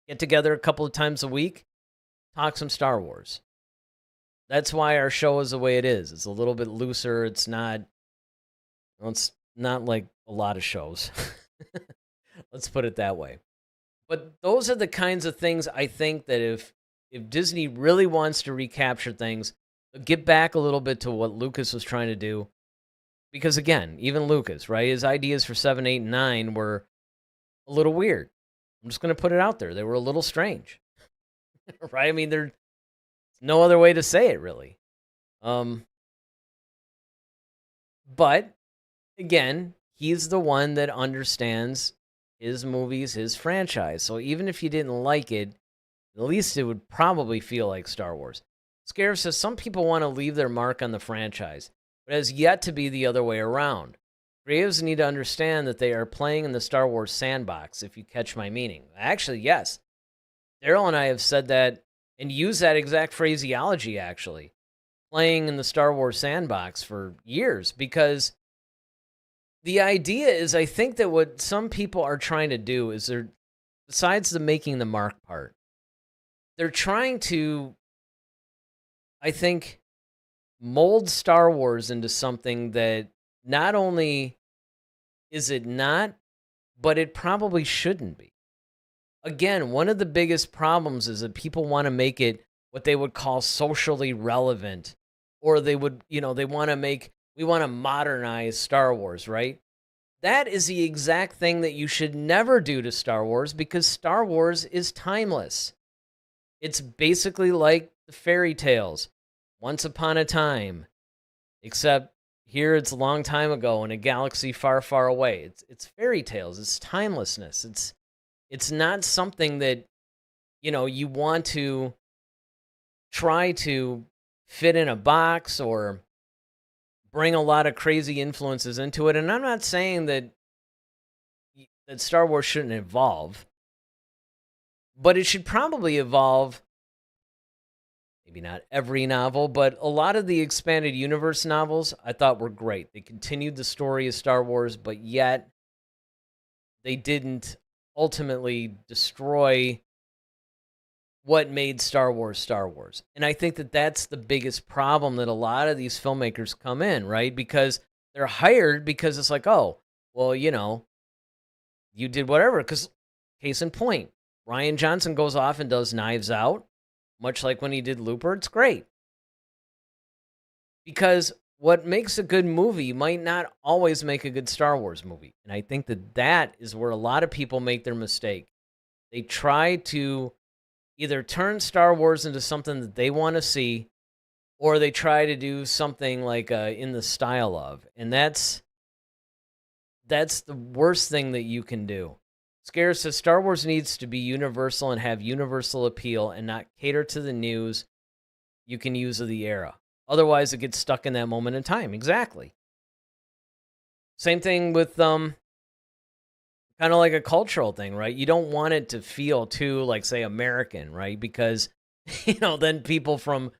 get together a couple of times a week talk some Star Wars. That's why our show is the way it is. It's a little bit looser. It's not like a lot of shows. Let's put it that way. But those are the kinds of things I think that if Disney really wants to recapture things, get back a little bit to what Lucas was trying to do. Because again, even Lucas, right? His ideas for 7, 8, and 9 were a little weird. I'm just going to put it out there. They were a little strange. Right? I mean, there's no other way to say it, really. But again, he's the one that understands his movies, his franchise. So even if you didn't like it, at least it would probably feel like Star Wars. Scarif says some people want to leave their mark on the franchise, but it has yet to be the other way around. Creatives need to understand that they are playing in the Star Wars sandbox, if you catch my meaning. Actually, yes. Darryl and I have said that and used that exact phraseology, actually. Playing in the Star Wars sandbox for years, because the idea is, I think that what some people are trying to do is besides the making the mark part, they're trying to, I think, mold Star Wars into something that not only is it not, but it probably shouldn't be. Again, one of the biggest problems is that people want to make it what they would call socially relevant, or they would, they want to we want to modernize Star Wars, right? That is the exact thing that you should never do to Star Wars, because Star Wars is timeless. It's basically like the fairy tales, once upon a time, except here it's a long time ago in a galaxy far, far away. It's fairy tales. It's timelessness. It's not something that, you want to try to fit in a box or bring a lot of crazy influences into it. And I'm not saying that Star Wars shouldn't evolve, but it should probably evolve. Maybe not every novel, but a lot of the expanded universe novels I thought were great. They continued the story of Star Wars, but yet they didn't ultimately destroy what made Star Wars Star Wars. And I think that that's the biggest problem that a lot of these filmmakers come in, right? Because they're hired because it's like, oh, well, you did whatever. Because case in point, Rian Johnson goes off and does Knives Out, much like when he did Looper. It's great. Because what makes a good movie might not always make a good Star Wars movie. And I think that is where a lot of people make their mistake. They try to either turn Star Wars into something that they want to see, or they try to do something like in the style of. And that's the worst thing that you can do. Scare says Star Wars needs to be universal and have universal appeal and not cater to the news you can use of the era. Otherwise, it gets stuck in that moment in time. Exactly. Same thing with kind of like a cultural thing, right? You don't want it to feel too, like, say, American, right? Because, then people from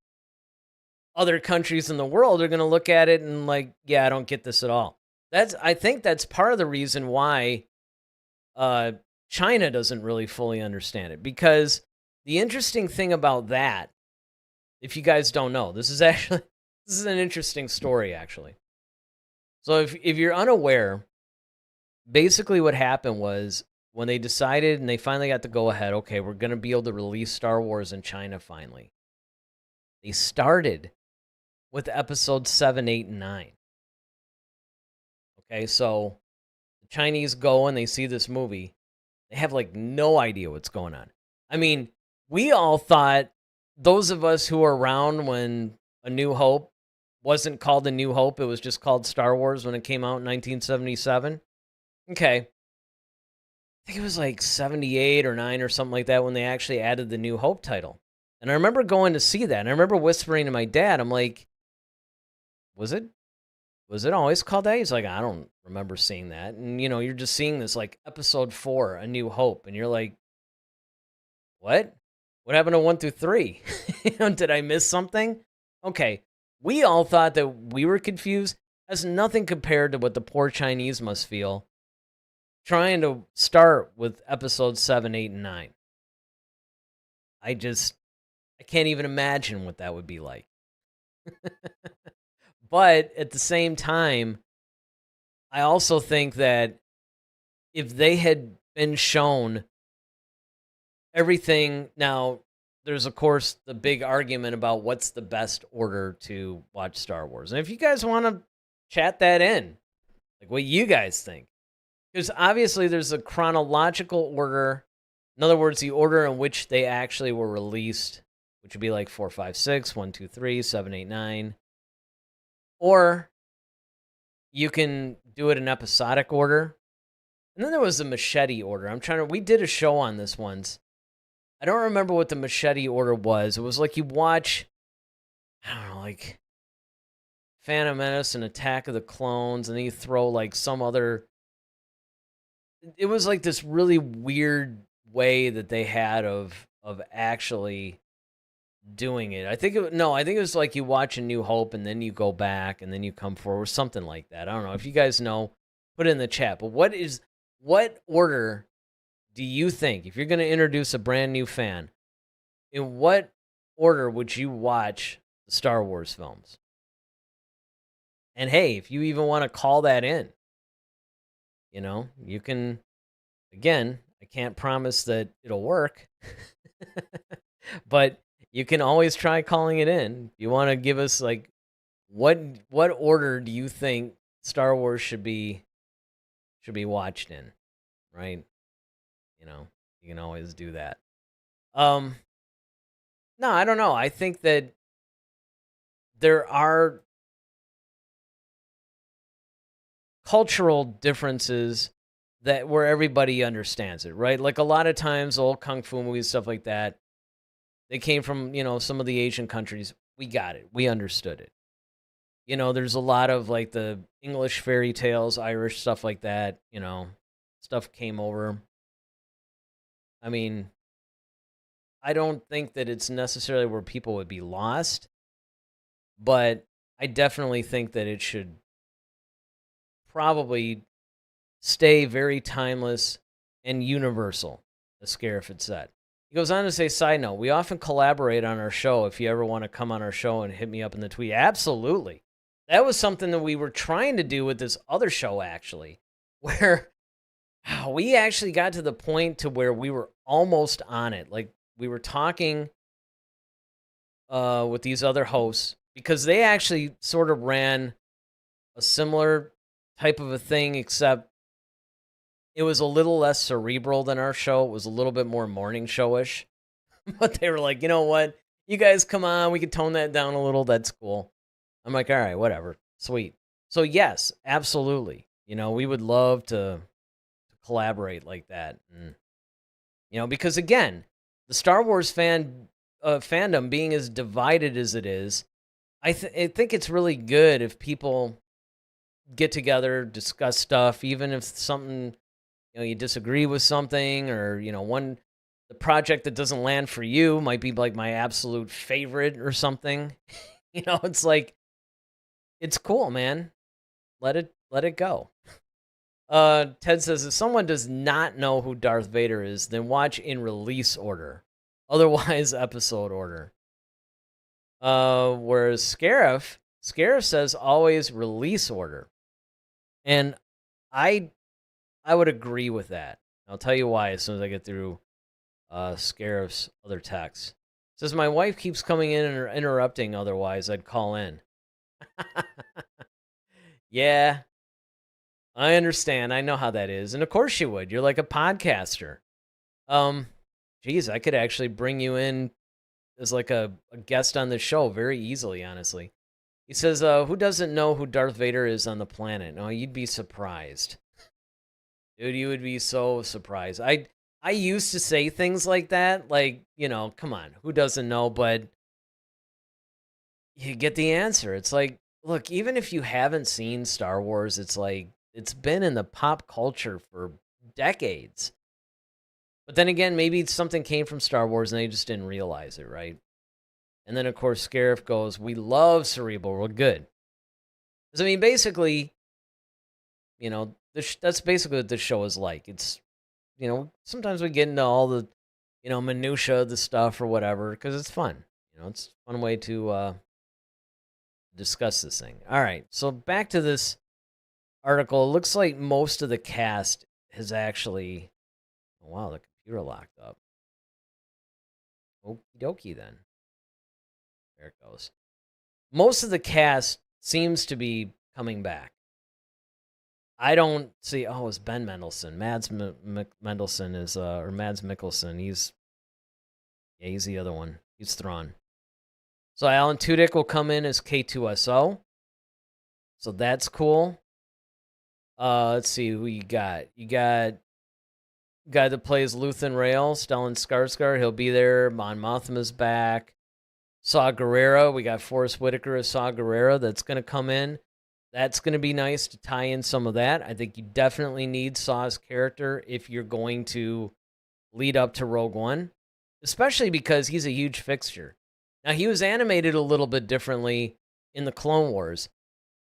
other countries in the world are going to look at it and like, yeah, I don't get this at all. I think that's part of the reason why China doesn't really fully understand it. Because the interesting thing about that, if you guys don't know, this is an interesting story, actually. So if you're unaware, basically what happened was when they decided and they finally got to go ahead, okay, we're going to be able to release Star Wars in China finally. They started with episodes 7, 8, and 9. Okay, so the Chinese go and they see this movie. They have like no idea what's going on. I mean, we all thought, those of us who were around when A New Hope wasn't called A New Hope, it was just called Star Wars when it came out in 1977. Okay. I think it was like 78 or 9 or something like that when they actually added the New Hope title. And I remember going to see that, and I remember whispering to my dad, I'm like, was it always called that? He's like, I don't remember seeing that. And, you're just seeing this like episode 4, A New Hope, and you're like, what? What happened to 1 through 3? Did I miss something? Okay. We all thought that we were confused. That's nothing compared to what the poor Chinese must feel trying to start with episodes 7, 8, and 9. I can't even imagine what that would be like. But at the same time, I also think that if they had been shown everything, now there's of course the big argument about what's the best order to watch Star Wars. And if you guys want to chat that in, like what you guys think. Because obviously there's a chronological order. In other words, the order in which they actually were released, which would be like 4, 5, 6, 1, 2, 3, 7, 8, 9. Or you can do it in episodic order. And then there was the machete order. We did a show on this once. I don't remember what the machete order was. It was like you watch, I don't know, like Phantom Menace and Attack of the Clones, and then you throw like some other. It was like this really weird way that they had of actually doing it. I think it was like you watch A New Hope and then you go back and then you come forward, something like that. I don't know if you guys know. Put it in the chat. But what order do you think, if you're going to introduce a brand new fan, in what order would you watch the Star Wars films? And hey, if you even want to call that in, you can. Again, I can't promise that it'll work, but you can always try calling it in. You want to give us like what order do you think Star Wars should be watched in, right? You can always do that. No, I don't know. I think that there are cultural differences that where everybody understands it, right? Like a lot of times old kung fu movies, stuff like that, they came from, some of the Asian countries. We got it. We understood it. There's a lot of like the English fairy tales, Irish stuff like that, stuff came over. I mean, I don't think that it's necessarily where people would be lost, but I definitely think that it should probably stay very timeless and universal, as Scarif had said. He goes on to say, side note, we often collaborate on our show. If you ever want to come on our show and hit me up in the tweet, absolutely. That was something that we were trying to do with this other show, actually, where we actually got to the point to where we were almost on it. Like, we were talking with these other hosts because they actually sort of ran a similar type of a thing, except it was a little less cerebral than our show. It was a little bit more morning showish. But they were like, you know what? You guys come on. We could tone that down a little. That's cool. I'm like, all right, whatever. Sweet. So, yes, absolutely. We would love to collaborate like that. And, because, again, the Star Wars fandom being as divided as it is, I think it's really good if people get together, discuss stuff, even if something, you disagree with something, or, the project that doesn't land for you might be like my absolute favorite or something. It's like, it's cool, man. Let it go. Ted says, if someone does not know who Darth Vader is, then watch in release order. Otherwise, episode order. Whereas Scarif says always release order. And I would agree with that. I'll tell you why as soon as I get through Scarif's other text. Says, my wife keeps coming in and interrupting, otherwise I'd call in. Yeah, I understand. I know how that is. And of course you would. You're like a podcaster. Geez, I could actually bring you in as like a guest on the show very easily, honestly. He says, who doesn't know who Darth Vader is on the planet? No, you'd be surprised. Dude, you would be so surprised. I used to say things like that. Like, come on, who doesn't know? But you get the answer. It's like, look, even if you haven't seen Star Wars, it's like, it's been in the pop culture for decades. But then again, maybe something came from Star Wars and they just didn't realize it, right? And then, of course, Scarif goes, we love cerebral. We're good. So, I mean, basically, that's basically what this show is like. It's, sometimes we get into all the minutia of the stuff or whatever, because it's fun. It's a fun way to discuss this thing. All right, so back to this article. It looks like most of the cast has actually. Oh, wow, the computer locked up. Okie dokie then. There it goes. Most of the cast seems to be coming back. I don't see. Oh, it's Ben Mendelsohn. Mads Mendelsohn is, or Mads Mikkelsen. He's the other one. He's Thrawn. So Alan Tudyk will come in as K2SO. So that's cool. Let's see who you got. You got guy that plays Luthen Rael, Stellan Skarsgård. He'll be there. Mon Mothma's back. Saw Gerrera. We got Forrest Whitaker as Saw Gerrera that's going to come in. That's going to be nice to tie in some of that. I think you definitely need Saw's character if you're going to lead up to Rogue One, especially because he's a huge fixture. Now, he was animated a little bit differently in the Clone Wars,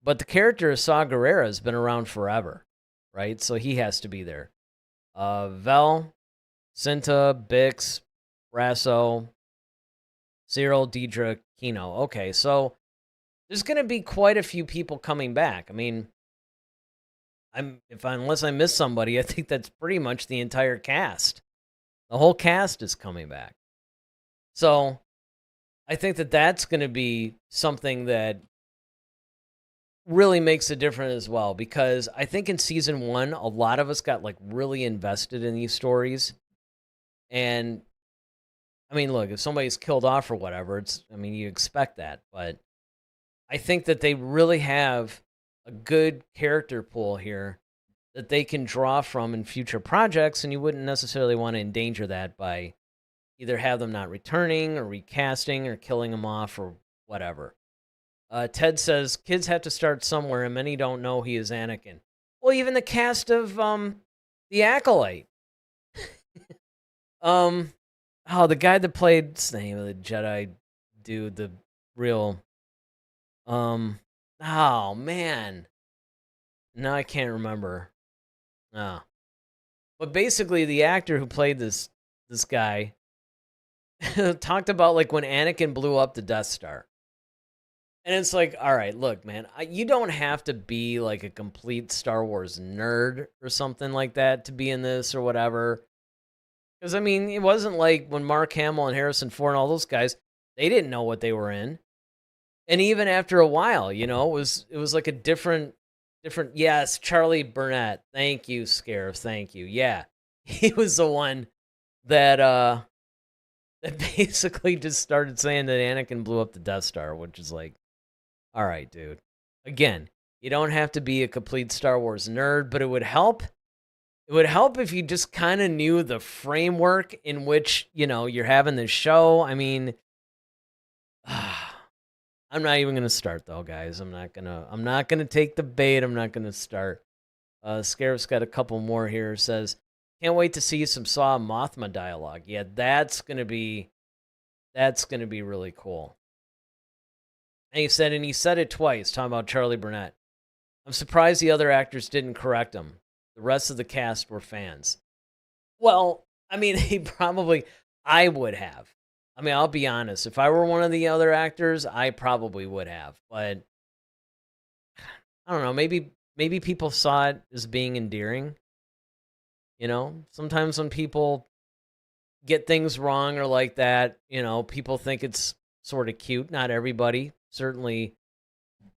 but the character of Saw Gerrera has been around forever, right? So he has to be there. Vel, Cinta, Bix, Brasso, Cyril, Deidre, Kino. Okay, so there's going to be quite a few people coming back. I mean, unless I miss somebody, I think that's pretty much the entire cast. The whole cast is coming back. So I think that's going to be something that really makes a difference as well, because I think in season 1, a lot of us got really invested in these stories. And I mean, look, if somebody's killed off or whatever, you expect that, but I think that they really have a good character pool here that they can draw from in future projects, and you wouldn't necessarily want to endanger that by either have them not returning or recasting or killing them off or whatever. Ted says, kids have to start somewhere, and many don't know he is Anakin. Well, even the cast of The Acolyte. The guy that played, what's the name of the Jedi dude, the real... oh, man. No, I can't remember. No. But basically, the actor who played this guy talked about when Anakin blew up the Death Star. And it's all right, look, man, you don't have to be a complete Star Wars nerd or something like that to be in this or whatever. Because, it wasn't like when Mark Hamill and Harrison Ford and all those guys, they didn't know what they were in. And even after a while, it was a different, yes, Charlie Burnett. Thank you, Scarif. Thank you. Yeah. He was the one that basically just started saying that Anakin blew up the Death Star, which is all right, dude. Again, you don't have to be a complete Star Wars nerd, but it would help. It would help if you just kind of knew the framework in which, you're having this show. I'm not even going to start though, guys. I'm not going to take the bait. I'm not going to start. Scarif's got a couple more here. Says, can't wait to see some Saw Mothma dialogue. Yeah, that's going to be really cool. And he said it twice, talking about Charlie Burnett. I'm surprised the other actors didn't correct him. The rest of the cast were fans. Well, I would have. I'll be honest. If I were one of the other actors, I probably would have. But I don't know. Maybe people saw it as being endearing. Sometimes when people get things wrong or like that, people think it's sort of cute. Not everybody. Certainly,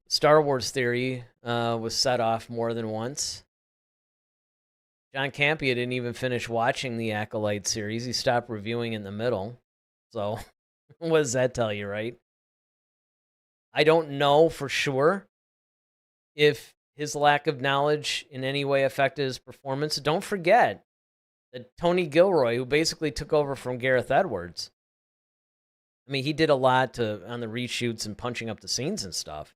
Star Wars Theory was set off more than once. John Campea didn't even finish watching the Acolyte series. He stopped reviewing in the middle. So, what does that tell you, right? I don't know for sure if his lack of knowledge in any way affected his performance. Don't forget that Tony Gilroy, who basically took over from Gareth Edwards, he did a lot on the reshoots and punching up the scenes and stuff.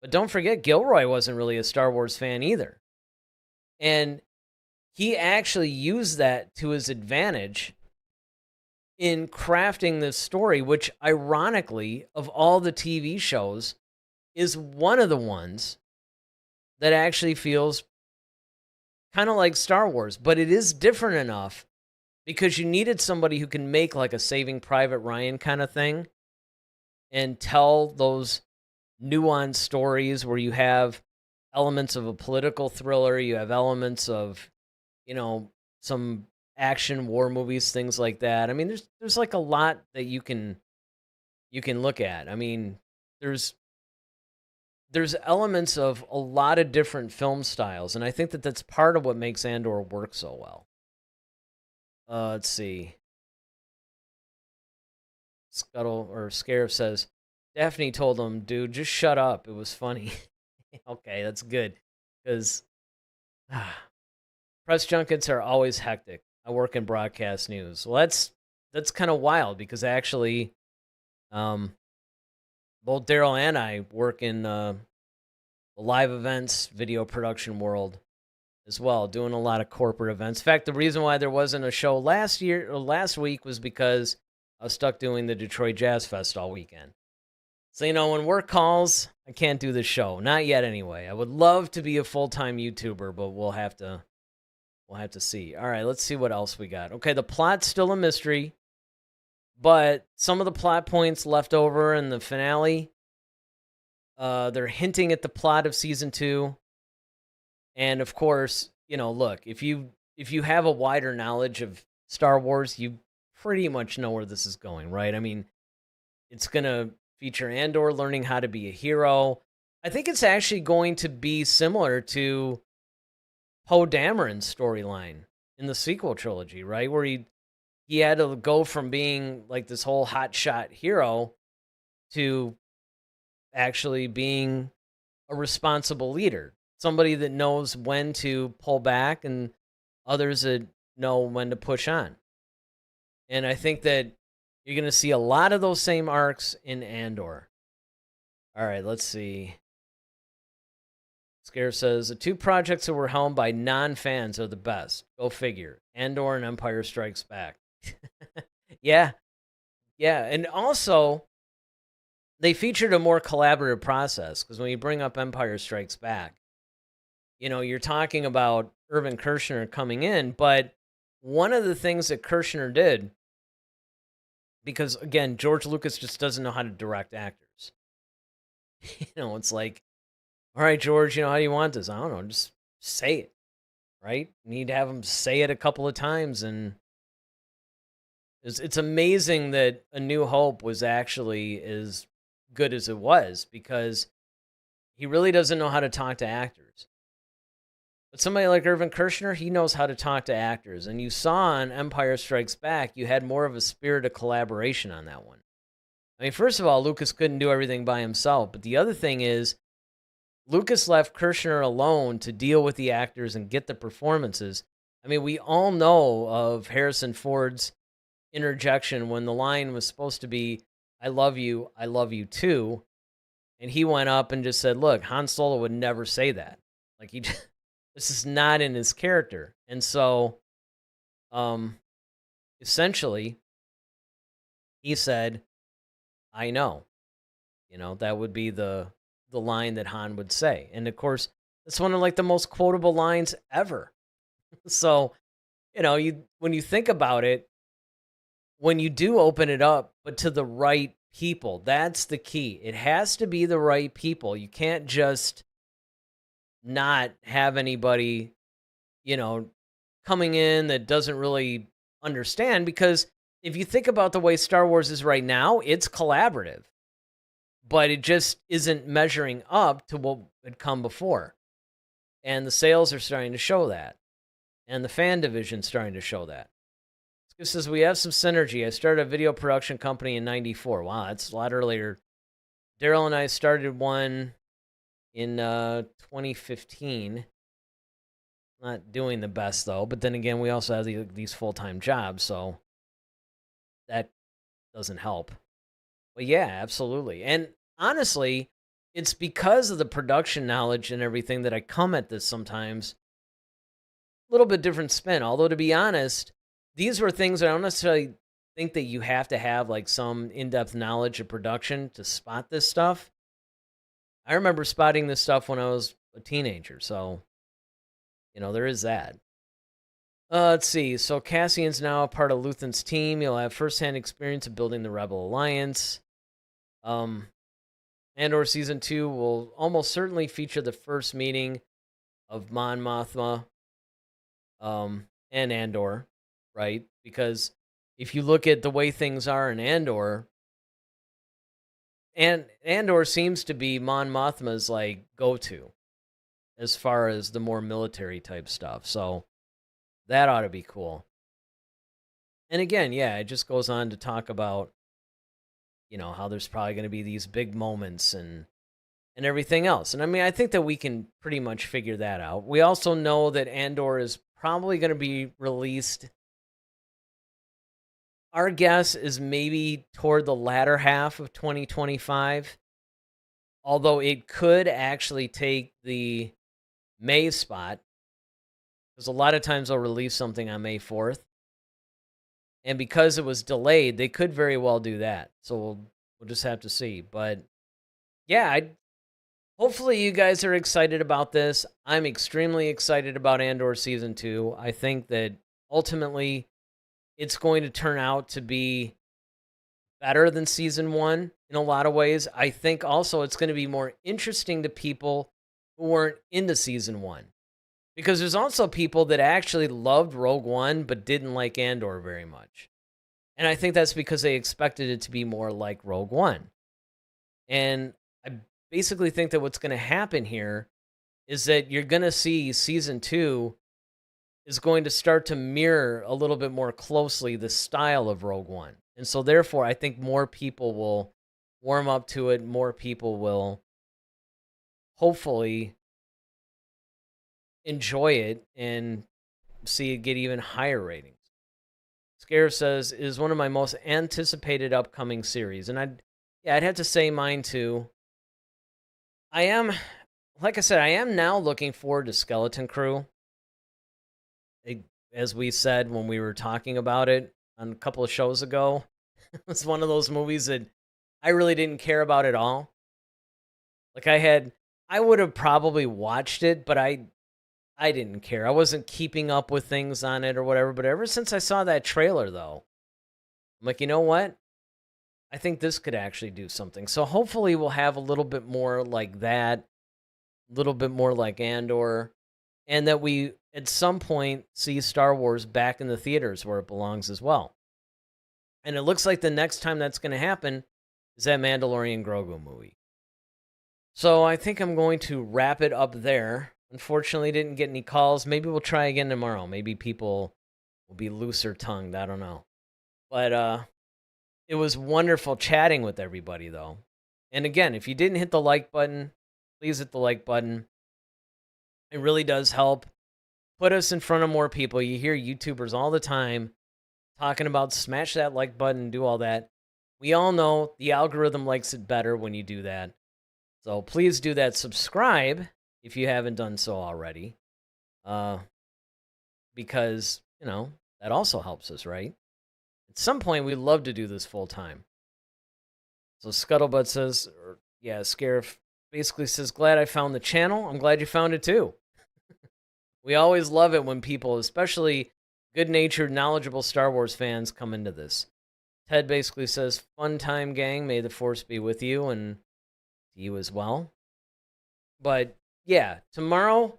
But don't forget, Gilroy wasn't really a Star Wars fan either. And he actually used that to his advantage in crafting this story, which ironically, of all the TV shows, is one of the ones that actually feels kind of like Star Wars, but it is different enough because you needed somebody who can make like a Saving Private Ryan kind of thing and tell those nuanced stories where you have elements of a political thriller, you have elements of, some action war movies, things like that. I mean, there's like a lot that you can look at. I mean, there's there's elements of a lot of different film styles, and I think that that's part of what makes Andor work so well. Let's see. Scuttle or Scarif says, Daphne told him, dude, just shut up. It was funny. Okay, that's good. Because press junkets are always hectic. I work in broadcast news. Well, that's kind of wild because actually, um, both Darryl and I work in the live events, video production world as well, doing a lot of corporate events. In fact, the reason why there wasn't a show last week was because I was stuck doing the Detroit Jazz Fest all weekend. So, when work calls, I can't do the show. Not yet anyway. I would love to be a full-time YouTuber, but we'll have to see. All right, let's see what else we got. Okay, the plot's still a mystery, but some of the plot points left over in the finale, they're hinting at the plot of season 2. And of course, look, if you have a wider knowledge of Star Wars, you pretty much know where this is going, right? I mean, it's going to feature Andor learning how to be a hero. I think it's actually going to be similar to Poe Dameron's storyline in the sequel trilogy, right? Where he had to go from being like this whole hotshot hero to actually being a responsible leader. Somebody that knows when to pull back and others that know when to push on. And I think that you're going to see a lot of those same arcs in Andor. All right, let's see. Scare says, the two projects that were helmed by non-fans are the best. Go figure. Andor and Empire Strikes Back. Yeah. And also, they featured a more collaborative process, because when you bring up Empire Strikes Back, you're talking about Irvin Kershner coming in, but one of the things that Kershner did, because again, George Lucas just doesn't know how to direct actors. It's like, all right, George, how do you want this? I don't know, just say it, right? You need to have him say it a couple of times, and it's amazing that A New Hope was actually as good as it was, because he really doesn't know how to talk to actors. But somebody like Irvin Kershner, he knows how to talk to actors. And you saw on Empire Strikes Back, you had more of a spirit of collaboration on that one. I mean, first of all, Lucas couldn't do everything by himself. But the other thing is, Lucas left Kershner alone to deal with the actors and get the performances. I mean, we all know of Harrison Ford's interjection when the line was supposed to be, I love you too. And he went up and just said, look, Han Solo would never say that. Like, this is not in his character. And so, essentially, he said, I know. That would be the line that Han would say. And of course, it's one of like the most quotable lines ever. So, when you think about it, when you do open it up, but to the right people, that's the key. It has to be the right people. You can't just not have anybody, coming in that doesn't really understand, because if you think about the way Star Wars is right now, it's collaborative, but it just isn't measuring up to what had come before. And the sales are starting to show that. And the fan division starting to show that. Skip says, we have some synergy. I started a video production company in 94. Wow, that's a lot earlier. Darryl and I started one in 2015. Not doing the best, though. But then again, we also have these full-time jobs, so that doesn't help. But yeah, absolutely. And honestly, it's because of the production knowledge and everything that I come at this sometimes a little bit different spin. Although, to be honest, these were things that I don't necessarily think that you have to have like some in-depth knowledge of production to spot this stuff. I remember spotting this stuff when I was a teenager, so there is that. Let's see. So Cassian's now a part of Luthen's team. He'll have firsthand experience of building the Rebel Alliance. Andor Season 2 will almost certainly feature the first meeting of Mon Mothma and Andor, right? Because if you look at the way things are in Andor, and Andor seems to be Mon Mothma's like go-to as far as the more military type stuff. So that ought to be cool. And again, yeah, it just goes on to talk about, how there's probably going to be these big moments and everything else. And I mean, I think that we can pretty much figure that out. We also know that Andor is probably going to be released. Our guess is maybe toward the latter half of 2025, although it could actually take the May spot, because a lot of times they'll release something on May 4th. And because it was delayed, they could very well do that. So we'll just have to see. But yeah, hopefully you guys are excited about this. I'm extremely excited about Andor Season 2. I think that ultimately it's going to turn out to be better than Season 1 in a lot of ways. I think also it's going to be more interesting to people who weren't into Season 1. Because there's also people that actually loved Rogue One but didn't like Andor very much. And I think that's because they expected it to be more like Rogue One. And I basically think that what's going to happen here is that you're going to see Season 2 is going to start to mirror a little bit more closely the style of Rogue One. And so therefore, I think more people will warm up to it. More people will hopefully enjoy it and see it get even higher ratings. Scare says, it is one of my most anticipated upcoming series. And I'd have to say mine too. Like I said, I am now looking forward to Skeleton Crew. As we said when we were talking about it on a couple of shows ago, it was one of those movies that I really didn't care about at all. Like I would have probably watched it, but I didn't care. I wasn't keeping up with things on it or whatever. But ever since I saw that trailer, though, I'm like, you know what? I think this could actually do something. So hopefully we'll have a little bit more like that, a little bit more like Andor, and that we, at some point, see Star Wars back in the theaters where it belongs as well. And it looks like the next time that's going to happen is that Mandalorian Grogu movie. So I think I'm going to wrap it up there. Unfortunately, didn't get any calls. Maybe we'll try again tomorrow. Maybe people will be looser tongued. I don't know. But it was wonderful chatting with everybody, though. And again, if you didn't hit the like button, please hit the like button. It really does help put us in front of more people. You hear YouTubers all the time talking about smash that like button, do all that. We all know the algorithm likes it better when you do that. So please do that. Subscribe if you haven't done so already. Because, that also helps us, right? At some point, we'd love to do this full time. So Scuttlebutt says, Scarif basically says, glad I found the channel. I'm glad you found it too. We always love it when people, especially good-natured, knowledgeable Star Wars fans, come into this. Ted basically says, fun time, gang. May the Force be with you and you as well. But yeah, tomorrow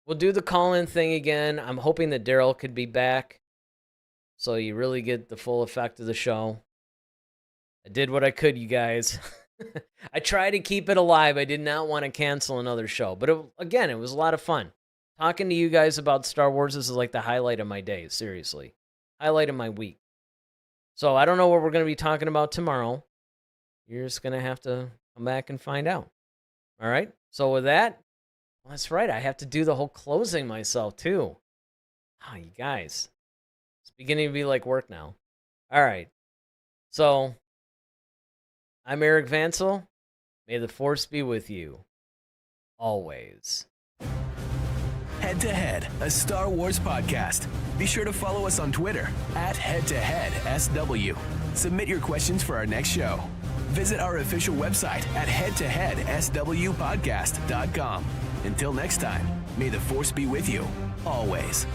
we'll do the call-in thing again. I'm hoping that Darryl could be back so you really get the full effect of the show. I did what I could, you guys. I tried to keep it alive. I did not want to cancel another show. But again, it was a lot of fun. Talking to you guys about Star Wars, this is like the highlight of my day, seriously. Highlight of my week. So I don't know what we're going to be talking about tomorrow. You're just going to have to come back and find out. All right? So with that, well, that's right. I have to do the whole closing myself, too. You guys. It's beginning to be like work now. All right. So I'm Eric Vansel. May the Force be with you. Always. Head to Head, a Star Wars podcast. Be sure to follow us on Twitter @HeadToHeadSW. Submit your questions for our next show. Visit our official website at headtoheadswpodcast.com. Until next time, may the Force be with you, always.